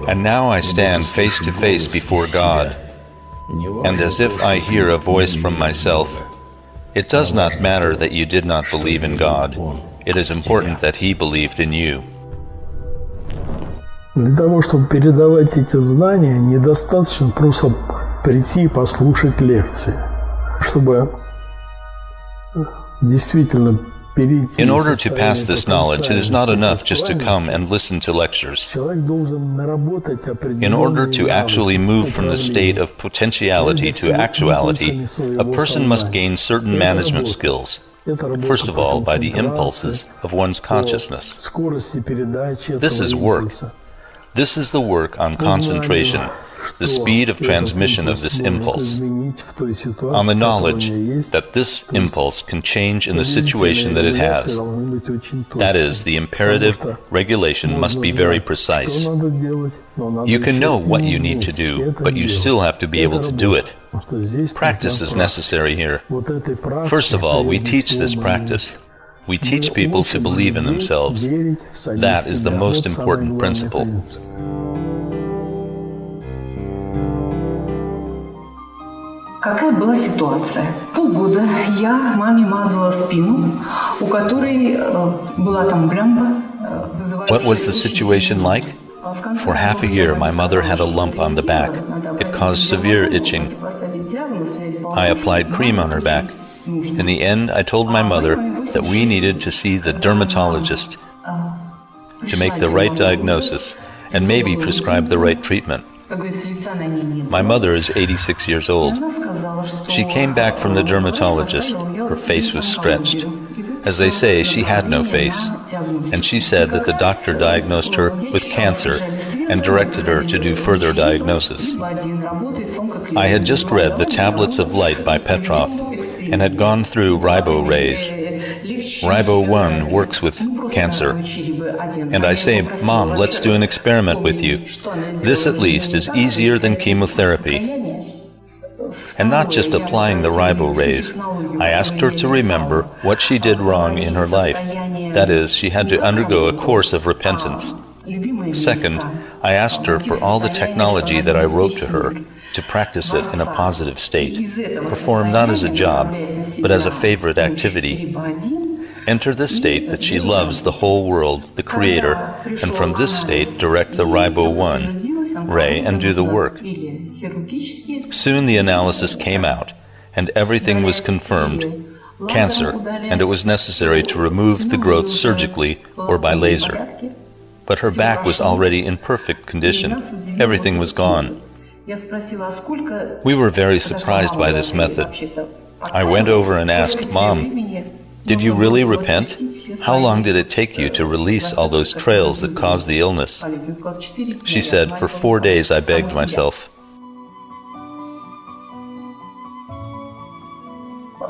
And now I stand face to face before God. And as if I hear a voice from myself, it does not matter that you did not believe in God. It is important that He believed in you. Для того, чтобы передавать эти знания, недостаточно просто прийти и послушать лекции. Чтобы действительно перейти... In order to pass this knowledge, it is not enough just to come and listen to lectures. In order to actually move from the state of potentiality to actuality, a person must gain certain management skills. First of all, by the impulses of one's consciousness. This is work. This is the work on concentration, the speed of transmission of this impulse, on the knowledge that this impulse can change in the situation that it has. That is, the imperative regulation must be very precise. You can know what you need to do, but you still have to be able to do it. Practice is necessary here. First of all, we teach this practice. We teach people to believe in themselves. That is the most important principle. Какая была ситуация? Полгода я маме мазала спину, у которой была там блямба. What was the situation like? For half a year, my mother had a lump on the back. It caused severe itching. I applied cream on her back. In the end, I told my mother that we needed to see the dermatologist to make the right diagnosis and maybe prescribe the right treatment. My mother is 86 years old. She came back from the dermatologist. Her face was stretched. As they say, she had no face. And she said that the doctor diagnosed her with cancer and directed her to do further diagnosis. I had just read The Tablets of Light by Petrov and had gone through Ribo rays. Ribo 1 works with cancer. And I say, Mom, let's do an experiment with you. This at least is easier than chemotherapy. And not just applying the Ribo rays, I asked her to remember what she did wrong in her life. That is, she had to undergo a course of repentance. Second, I asked her for all the technology that I wrote to her to practice it in a positive state, perform not as a job, but as a favorite activity. Enter this state that she loves the whole world, the Creator, and from this state direct the Ribo 1 ray and do the work. Soon the analysis came out, and everything was confirmed, cancer, and it was necessary to remove the growth surgically or by laser. But her back was already in perfect condition. Everything was gone. We were very surprised by this method. I went over and asked, Mom, did you really repent? How long did it take you to release all those trails that caused the illness? She said, for 4 days I begged myself.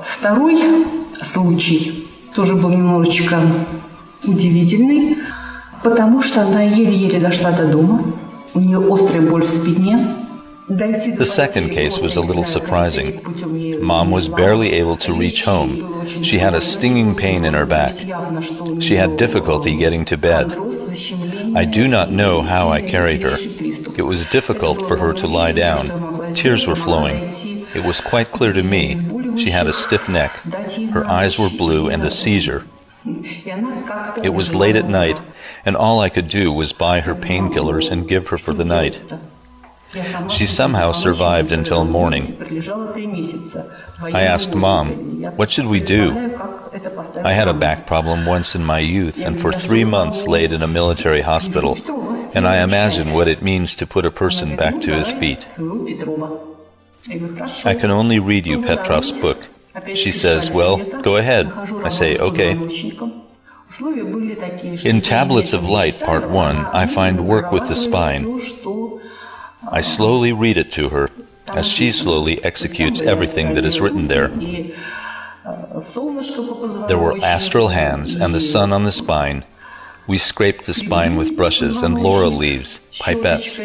Второй случай тоже был немножечко удивительный, потому что она еле-еле дошла до дома, у нее острая боль в спине. The second case was a little surprising. Mom was barely able to reach home. She had a stinging pain in her back. She had difficulty getting to bed. I do not know how I carried her. It was difficult for her to lie down. Tears were flowing. It was quite clear to me. She had a stiff neck. Her eyes were blue and a seizure. It was late at night, and all I could do was buy her painkillers and give her for the night. She somehow survived until morning. I asked Mom, what should we do? I had a back problem once in my youth and for 3 months laid in a military hospital, and I imagine what it means to put a person back to his feet. I can only read you Petrov's book. She says, well, go ahead. I say, okay. In Tablets of Light, Part 1, I find work with the spine. I slowly read it to her, as she slowly executes everything that is written there. There were astral hands and the sun on the spine. We scraped the spine with brushes and laurel leaves, pipettes.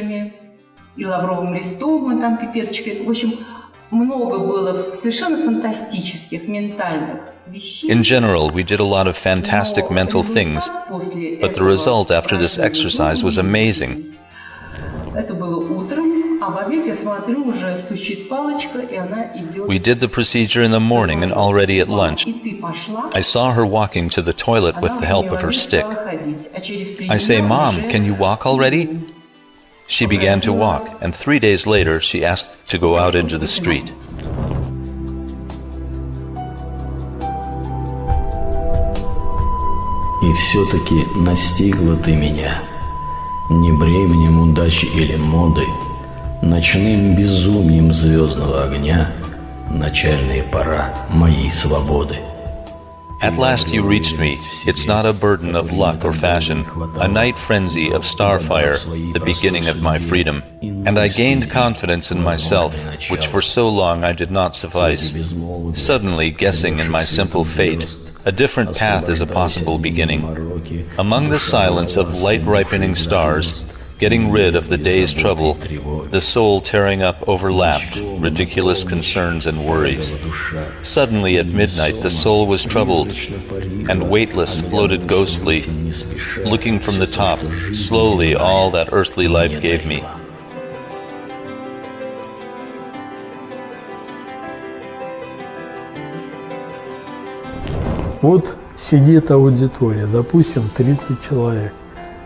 In general, we did a lot of fantastic mental things, but the result after this exercise was amazing. We did the procedure in the morning, and already at lunch, I saw her walking to the toilet with the help of her stick. I say, Mom, can you walk already? She began to walk, and 3 days later, she asked to go out into the street. И все-таки настигла ты меня. Не бременем удачи или моды, ночным безумием звездного огня, начальная пора моей свободы. At last you reached me. It's not a burden of luck or fashion, a night frenzy of starfire, the beginning of my freedom. And I gained confidence in myself, which for so long I did not suffice. Suddenly, guessing in my simple fate, a different path is a possible beginning. Among the silence of light-ripening stars, getting rid of the day's trouble, the soul tearing up overlapped, ridiculous concerns and worries. Suddenly at midnight the soul was troubled, and weightless floated ghostly, looking from the top, slowly all that earthly life gave me. Вот сидит аудитория, допустим, 30 человек.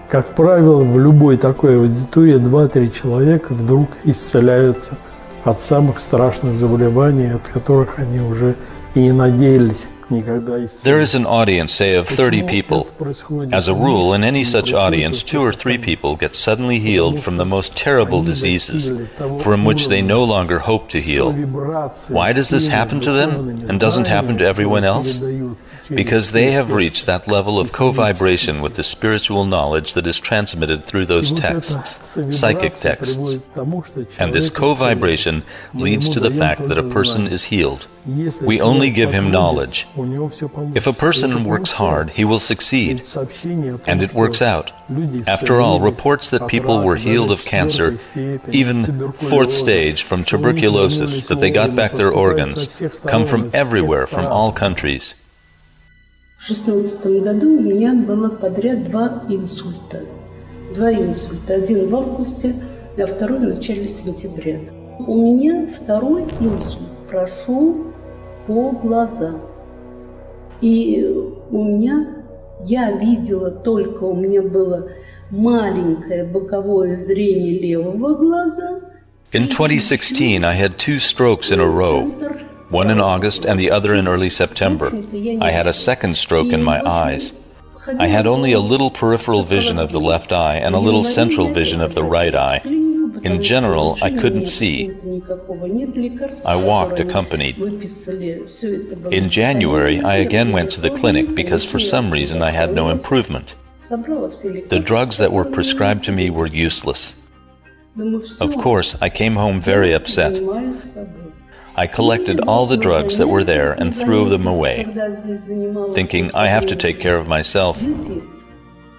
Как правило, в любой такой аудитории 2-3 человека вдруг исцеляются от самых страшных заболеваний, от которых они уже и не надеялись There is an audience, say, of 30 people. As a rule, in any such audience, 2 or 3 people get suddenly healed from the most terrible diseases, from which they no longer hope to heal. Why does this happen to them, and doesn't happen to everyone else? Because they have reached that level of co-vibration with the spiritual knowledge that is transmitted through those texts, psychic texts. And this co-vibration leads to the fact that a person is healed. We only give him knowledge. If a person works hard, he will succeed. And it works out. After all, reports that people were healed of cancer, even 4th stage from tuberculosis, that they got back their organs, come from everywhere, from all countries. В 2016 году у меня было подряд 2 инсульта. 2 инсульта. Один в августе, а второй в начале сентября. У меня второй инсульт прошел по глазам. И я видела только, у меня было маленькое боковое зрение левого глаза. In 2016, I had 2 strokes in a row, one in August and the other in early September. I had a second stroke in my eyes. I had only a little peripheral vision of the left eye and a little central vision of the right eye. In general, I couldn't see. I walked accompanied. In January, I again went to the clinic because for some reason I had no improvement. The drugs that were prescribed to me were useless. Of course, I came home very upset. I collected all the drugs that were there and threw them away, thinking I have to take care of myself.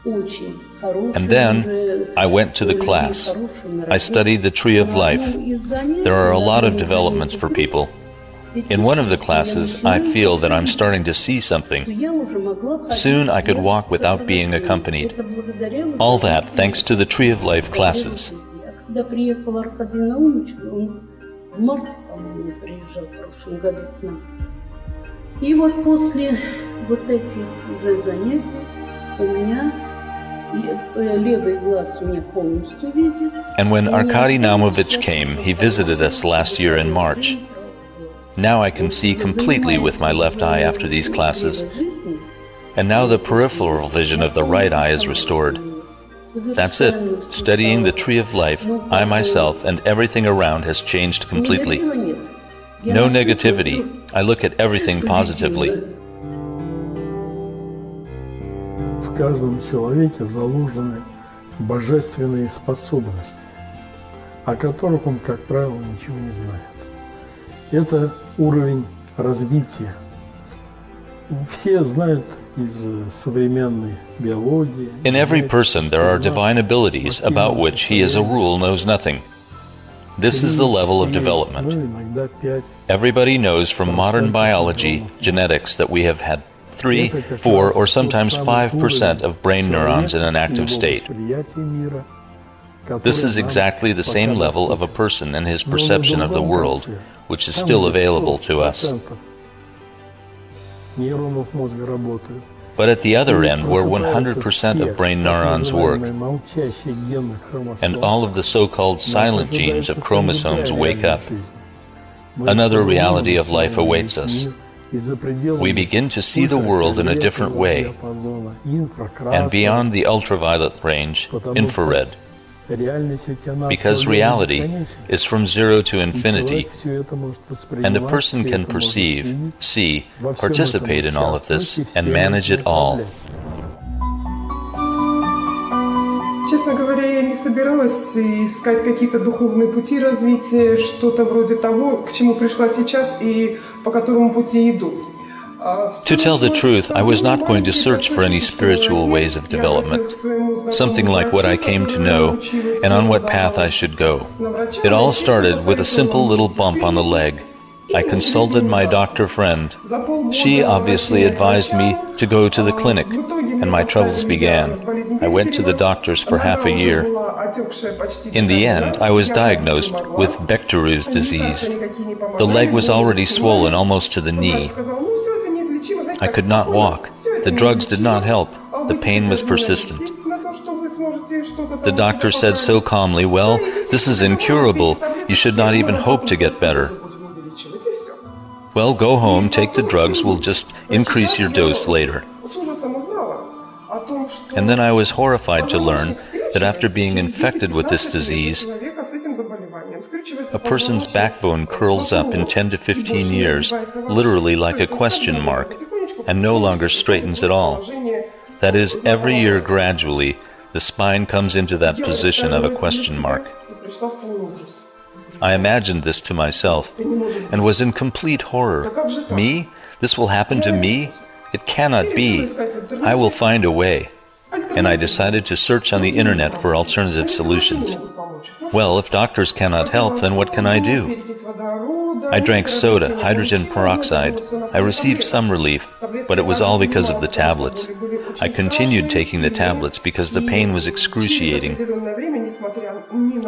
And then I went to the class. I studied the Tree of Life. There are a lot of developments for people. In one of the classes, I feel that I'm starting to see something. Soon I could walk without being accompanied. All that thanks to the Tree of Life classes. В марте, по-моему, приезжал в прошлом году к нам. И вот после вот этих уже занятий у меня левый глаз у меня полностью видит. And when Arkady Naumovich came, he visited us last year in March. Now I can see completely with my left eye after these classes. And now the peripheral vision of the right eye is restored. That's it. Studying the Tree of Life, I myself and everything around has changed completely. No negativity. I look at everything positively. В каждом человеке заложены божественные способности, о которых он, как правило, ничего не знает. Это уровень развития. Все знают из современной биологии. In every person there are divine abilities about which he as a rule knows nothing. This is the level of development. Everybody knows from modern biology, genetics, that we have had 3, 4, or sometimes 5% of brain neurons in an active state. This is exactly the same level of a person and his perception of the world, which is still available to us. But at the other end, where 100% of brain neurons work, and all of the so-called silent genes of chromosomes wake up, another reality of life awaits us. We begin to see the world in a different way, and beyond the ultraviolet range, infrared. Because reality is from 0 to infinity, and a person can perceive, see, participate in all of this, and manage it all. Честно говоря, я не собиралась искать какие-то духовные пути развития, что-то вроде того, к чему пришла сейчас и по которому пути иду. To tell the truth, I was not going to search for any spiritual ways of development, something like what I came to know and on what path I should go. It all started with a simple little bump on the leg. I consulted my doctor friend. She obviously advised me to go to the clinic, and my troubles began. I went to the doctors for half a year. In the end, I was diagnosed with Bechtereau's disease. The leg was already swollen almost to the knee. I could not walk. The drugs did not help. The pain was persistent. The doctor said so calmly, "Well, this is incurable. You should not even hope to get better." Well, go home, take the drugs, we'll just increase your dose later. And then I was horrified to learn that after being infected with this disease, a person's backbone curls up in 10 to 15 years, literally like a question mark, and no longer straightens at all. That is, every year gradually, the spine comes into that position of a question mark. I imagined this to myself and was in complete horror. Me? This will happen to me? It cannot be. I will find a way. And I decided to search on the internet for alternative solutions. Well, if doctors cannot help, then what can I do? I drank soda, hydrogen peroxide. I received some relief, but it was all because of the tablets. I continued taking the tablets because the pain was excruciating.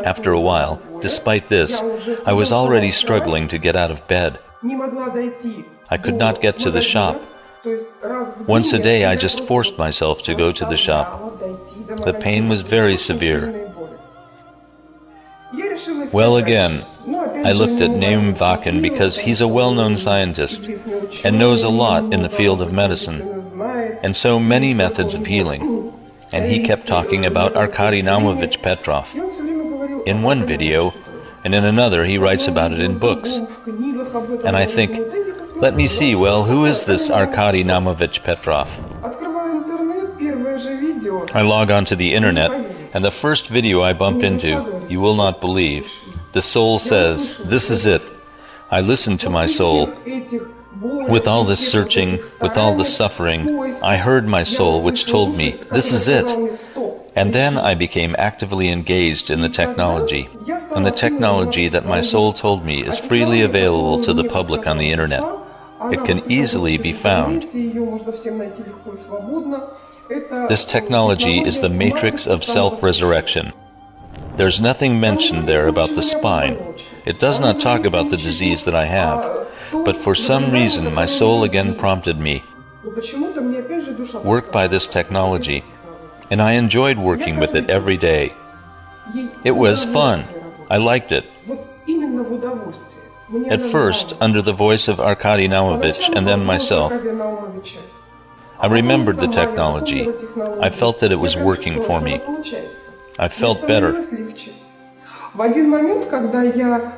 After a while, despite this, I was already struggling to get out of bed. I could not get to the shop. Once a day, I just forced myself to go to the shop. The pain was very severe. Well, again, I looked at Naum Vakin because he's a well-known scientist and knows a lot in the field of medicine, and so many methods of healing. And he kept talking about Arkady Petrov in one video, and in another he writes about it in books. And I think, let me see, well, who is this Arkady Petrov? I log onto the internet, and the first video I bump into, you will not believe. The soul says, this is it. I listened to my soul. With all this searching, with all the suffering, I heard my soul which told me, this is it. And then I became actively engaged in the technology. And the technology that my soul told me is freely available to the public on the internet. It can easily be found. This technology is the matrix of self-resurrection. There's nothing mentioned there about the spine. It does not talk about the disease that I have. But for some reason, my soul again prompted me. Work by this technology. And I enjoyed working with it every day. It was fun. I liked it. At first, under the voice of Arkady Naumovich and then myself. I remembered the technology. I felt that it was working for me. I felt better. В один момент, когда я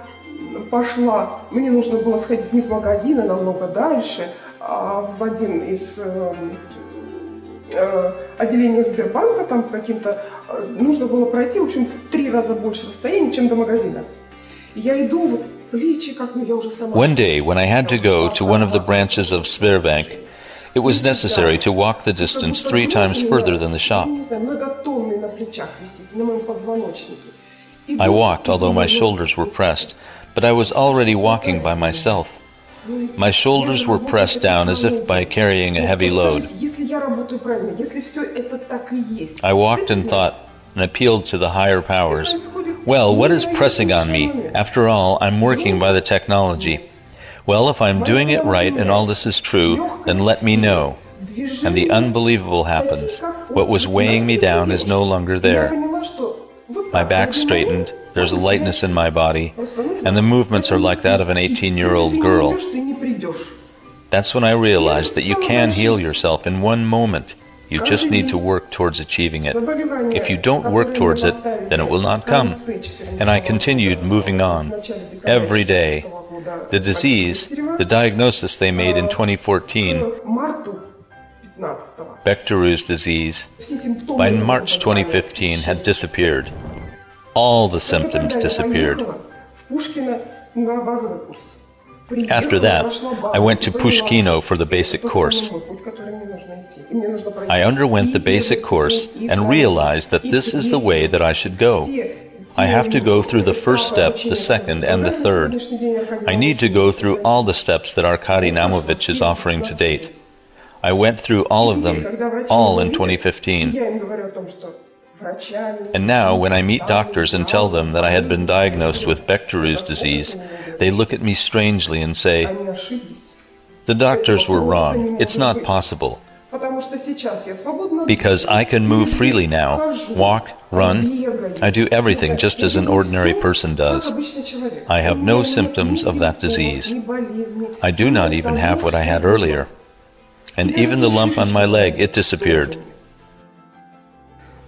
пошла, мне нужно было сходить не в магазин, а намного дальше, а в один из отделений Сбербанка, там каким-то, нужно было пройти, в общем, в 3 раза больше расстояния, чем до магазина. Я иду, вот плечи, как, ну я уже сама... One day, when I had to go to one of the branches of Sberbank, it was necessary to walk the distance 3 times further than the shop. I walked, although my shoulders were pressed, but I was already walking by myself. My shoulders were pressed down as if by carrying a heavy load. I walked and thought, and appealed to the higher powers. Well, what is pressing on me? After all, I'm working by the technology. Well, if I'm doing it right and all this is true, then let me know. And the unbelievable happens. What was weighing me down is no longer there. My back straightened, there's a lightness in my body, and the movements are like that of an 18-year-old girl. That's when I realized that you can heal yourself in one moment. You just need to work towards achieving it. If you don't work towards it, then it will not come. And I continued moving on. Every day. The disease, the diagnosis they made in 2014, Bechtereau's disease, by March 2015 had disappeared. All the symptoms disappeared. After that, I went to Pushkino for the basic course. I underwent the basic course and realized that this is the way that I should go. I have to go through the first step, the second, and the third. I need to go through all the steps that Arkady Naumovich is offering to date. I went through all of them, all in 2015. And now, when I meet doctors and tell them that I had been diagnosed with Bechtereau's disease, they look at me strangely and say, "The doctors were wrong. It's not possible." Because I can move freely now, walk, run. I do everything just as an ordinary person does. I have no symptoms of that disease. I do not even have what I had earlier. And even the lump on my leg, it disappeared.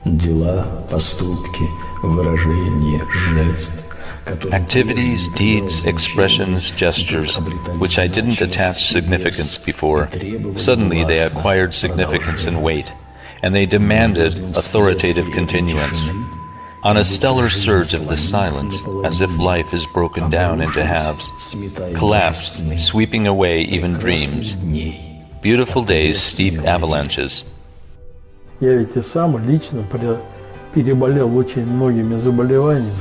Дела, поступки, выражения, жест. Activities, deeds, expressions, gestures, which I didn't attach significance before, suddenly they acquired significance and weight, and they demanded authoritative continuance. On a stellar surge of this silence, as if life is broken down into halves, collapsed, sweeping away even dreams. Beautiful days, steep avalanches. Я ведь и сам лично переболел очень многими заболеваниями,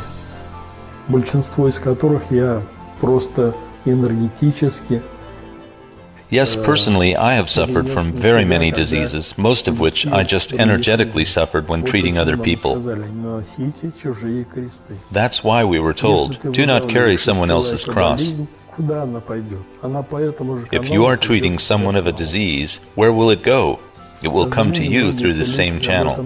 большинство из которых я просто энергетически. Yes, personally, I have suffered from very many diseases, most of which I just energetically suffered when treating other people. That's why we were told, do not carry someone else's cross. If you are treating someone of a disease, where will it go? It will come to you through the same channel.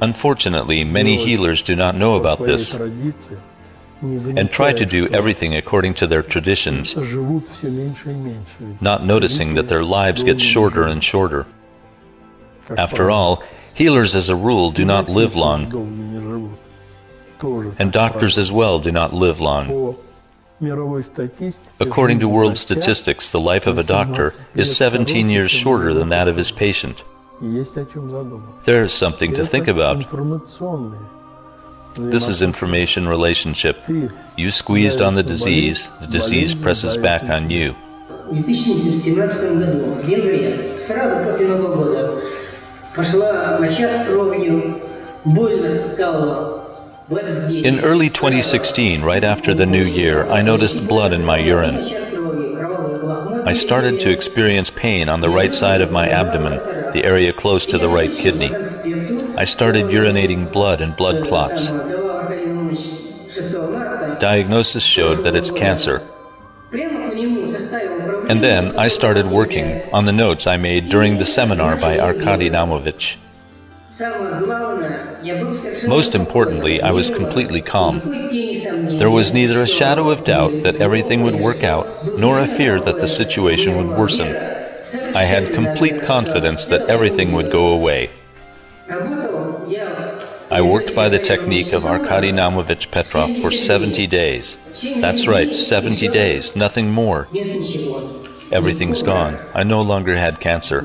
Unfortunately, many healers do not know about this and try to do everything according to their traditions, not noticing that their lives get shorter and shorter. After all, healers as a rule do not live long, and doctors as well do not live long. According to world statistics, the life of a doctor is 17 years shorter than that of his patient. There is something to think about. This is information relationship. You squeezed on the disease presses back on you. В 2017 году в январе, сразу после Нового года, пошла моча кровью, больно стало. In early 2016, right after the new year, I noticed blood in my urine. I started to experience pain on the right side of my abdomen, the area close to the right kidney. I started urinating blood and blood clots. Diagnosis showed that it's cancer. And then I started working on the notes I made during the seminar by Arkady Namovich. Most importantly, I was completely calm. There was neither a shadow of doubt that everything would work out, nor a fear that the situation would worsen. I had complete confidence that everything would go away. I worked by the technique of Arkady Petrov for 70 days. That's right, 70 days, nothing more. Everything's gone. I no longer had cancer.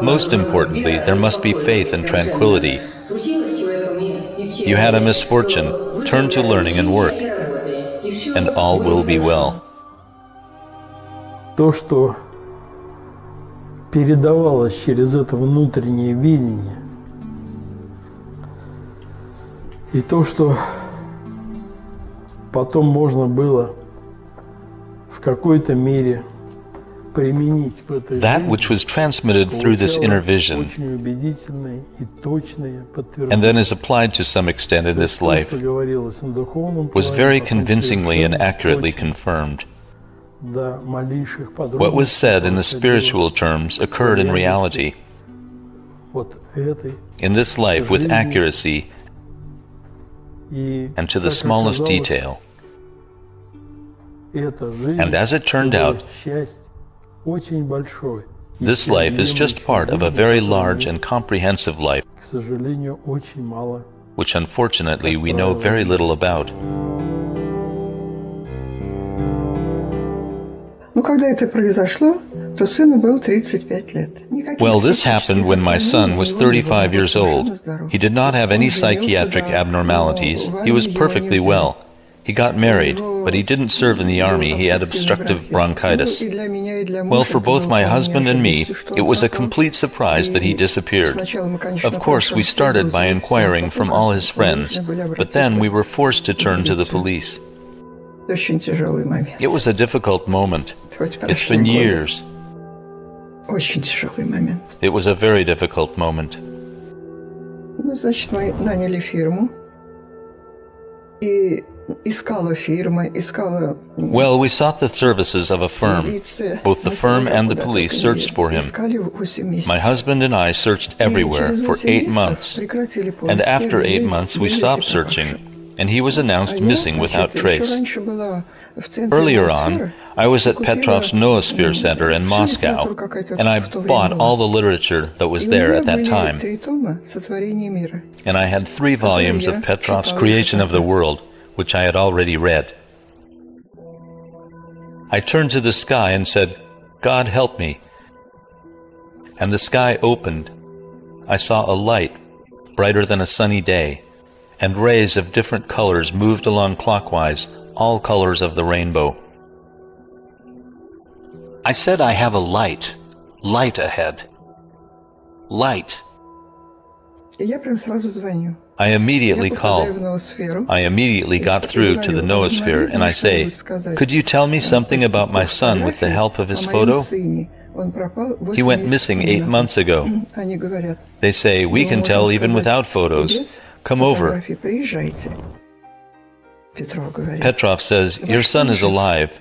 Most importantly, there must be faith and tranquility. You had a misfortune, turn to learning and work, and all will be well. То, что передавалось через это внутреннее видение, и то, что потом можно было в какой-то мере применить в этой жизни, that which was transmitted through this inner vision очень убедительные и точные and then is applied to some extent in this life was very convincingly and accurately confirmed. What was said in the spiritual terms occurred in reality, in this life with accuracy and to the smallest detail. And as it turned out, this life is just part of a very large and comprehensive life, which unfortunately we know very little about. Well, this happened when my son was 35 years old. He did not have any psychiatric abnormalities. He was perfectly well. He got married, but he didn't serve in the army. He had obstructive bronchitis. Well, for both my husband and me, it was a complete surprise that he disappeared. Of course, we started by inquiring from all his friends, but then we were forced to turn to the police. It was a difficult moment. It's been years. It was a very difficult moment. Well, we sought the services of a firm. Both the firm and the police searched for him. My husband and I searched everywhere for 8 months, and after 8 months we stopped searching, and he was announced missing without trace. Earlier on, I was at Petrov's Noosphere Center in Moscow, and I bought all the literature that was there at that time. And I had 3 volumes of Petrov's Creation of the World, which I had already read. I turned to the sky and said, "God help me." And the sky opened. I saw a light, brighter than a sunny day, and rays of different colors moved along clockwise, all colors of the rainbow. I said, "I have a light ahead. Light." I immediately called. I immediately got through to the noosphere, and I say, "Could you tell me something about my son with the help of his photo? He went missing 8 months ago." They say, "We can tell even without photos. Come over." Petrov says, "Your son is alive.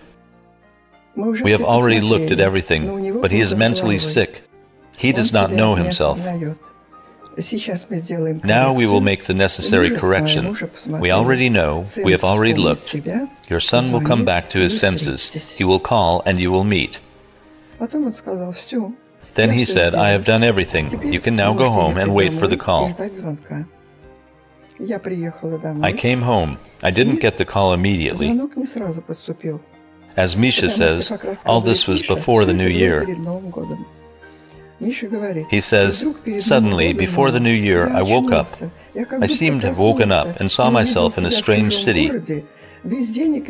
We have already looked at everything, but he is mentally sick. He does not know himself. Now we will make the necessary correction. We already know, we have already looked. Your son will come back to his senses. He will call and you will meet." Then he said, "I have done everything. You can now go home and wait for the call." I came home. I didn't get the call immediately. As Misha says, all this was before the new year. He says, "Suddenly, before the new year, I woke up. I seemed to have woken up and saw myself in a strange city,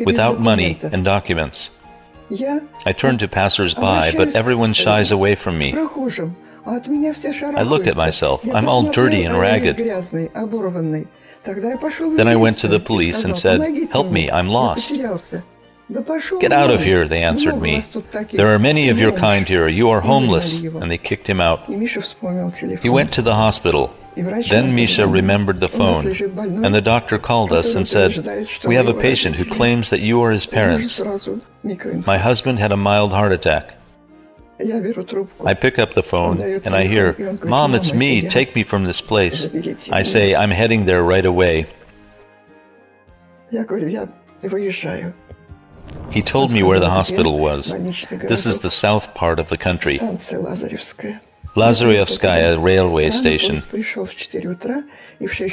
without money and documents. I turn to passers-by, but everyone shies away from me. I look at myself. I'm all dirty and ragged. Then I went to the police and said, 'Help me, I'm lost.' 'Get out of here,' they answered me. 'There are many of your kind here. You are homeless.' And they kicked him out. He went to the hospital. Then Misha remembered the phone, and the doctor called us and said, 'We have a patient who claims that you are his parents.' My husband had a mild heart attack. I pick up the phone, and I hear, 'Mom, it's me. Take me from this place.' I say, 'I'm heading there right away.' He told me where the hospital was. This is the south part of the country. Lazaryevskaya railway station.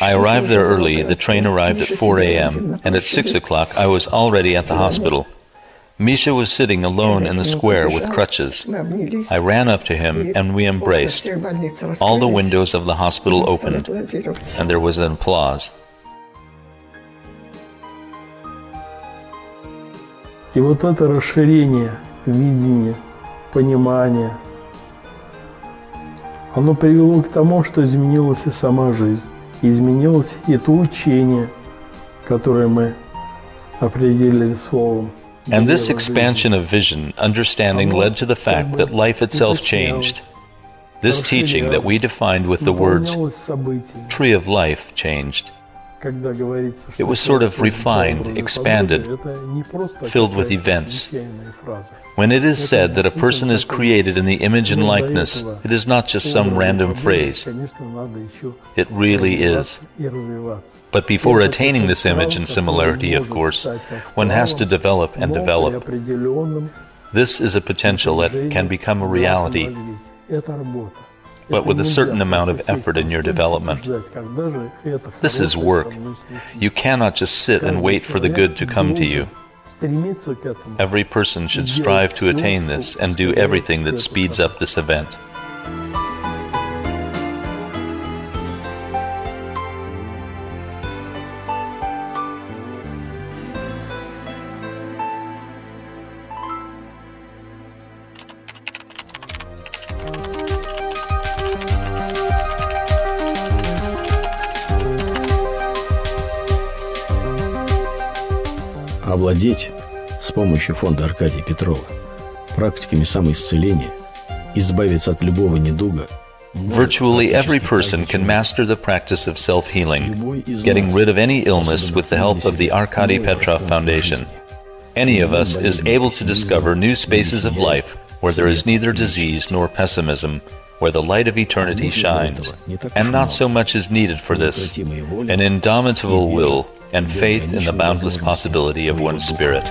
I arrived there early. The train arrived at 4 a.m., and at 6 o'clock I was already at the hospital. Misha was sitting alone in the square with crutches. I ran up to him, and we embraced. All the windows of the hospital opened, and there was an applause. И вот это расширение видения, понимания, оно привело к тому, что изменилась и сама жизнь, и изменилось и то учение, которое мы определили словом. And this expansion of vision, understanding led to the fact that life itself changed. This teaching that we defined with the words "tree of life" changed. It was sort of refined, expanded, filled with events. When it is said that a person is created in the image and likeness, it is not just some random phrase. It really is. But before attaining this image and similarity, of course, one has to develop and develop. This is a potential that can become a reality, but with a certain amount of effort in your development. This is work. You cannot just sit and wait for the good to come to you. Every person should strive to attain this and do everything that speeds up this event. Овладеть с помощью фонда Аркадия Петрова практиками самоисцеления, избавиться от любого недуга Virtually every person can master the practice of self-healing, getting rid of any illness with the help of the Arkady Petrov Foundation. Any of us is able to discover new spaces of life where there is neither disease nor pessimism, where the light of eternity shines. And not so much is needed for this, an indomitable will and faith in the boundless possibility of one's spirit.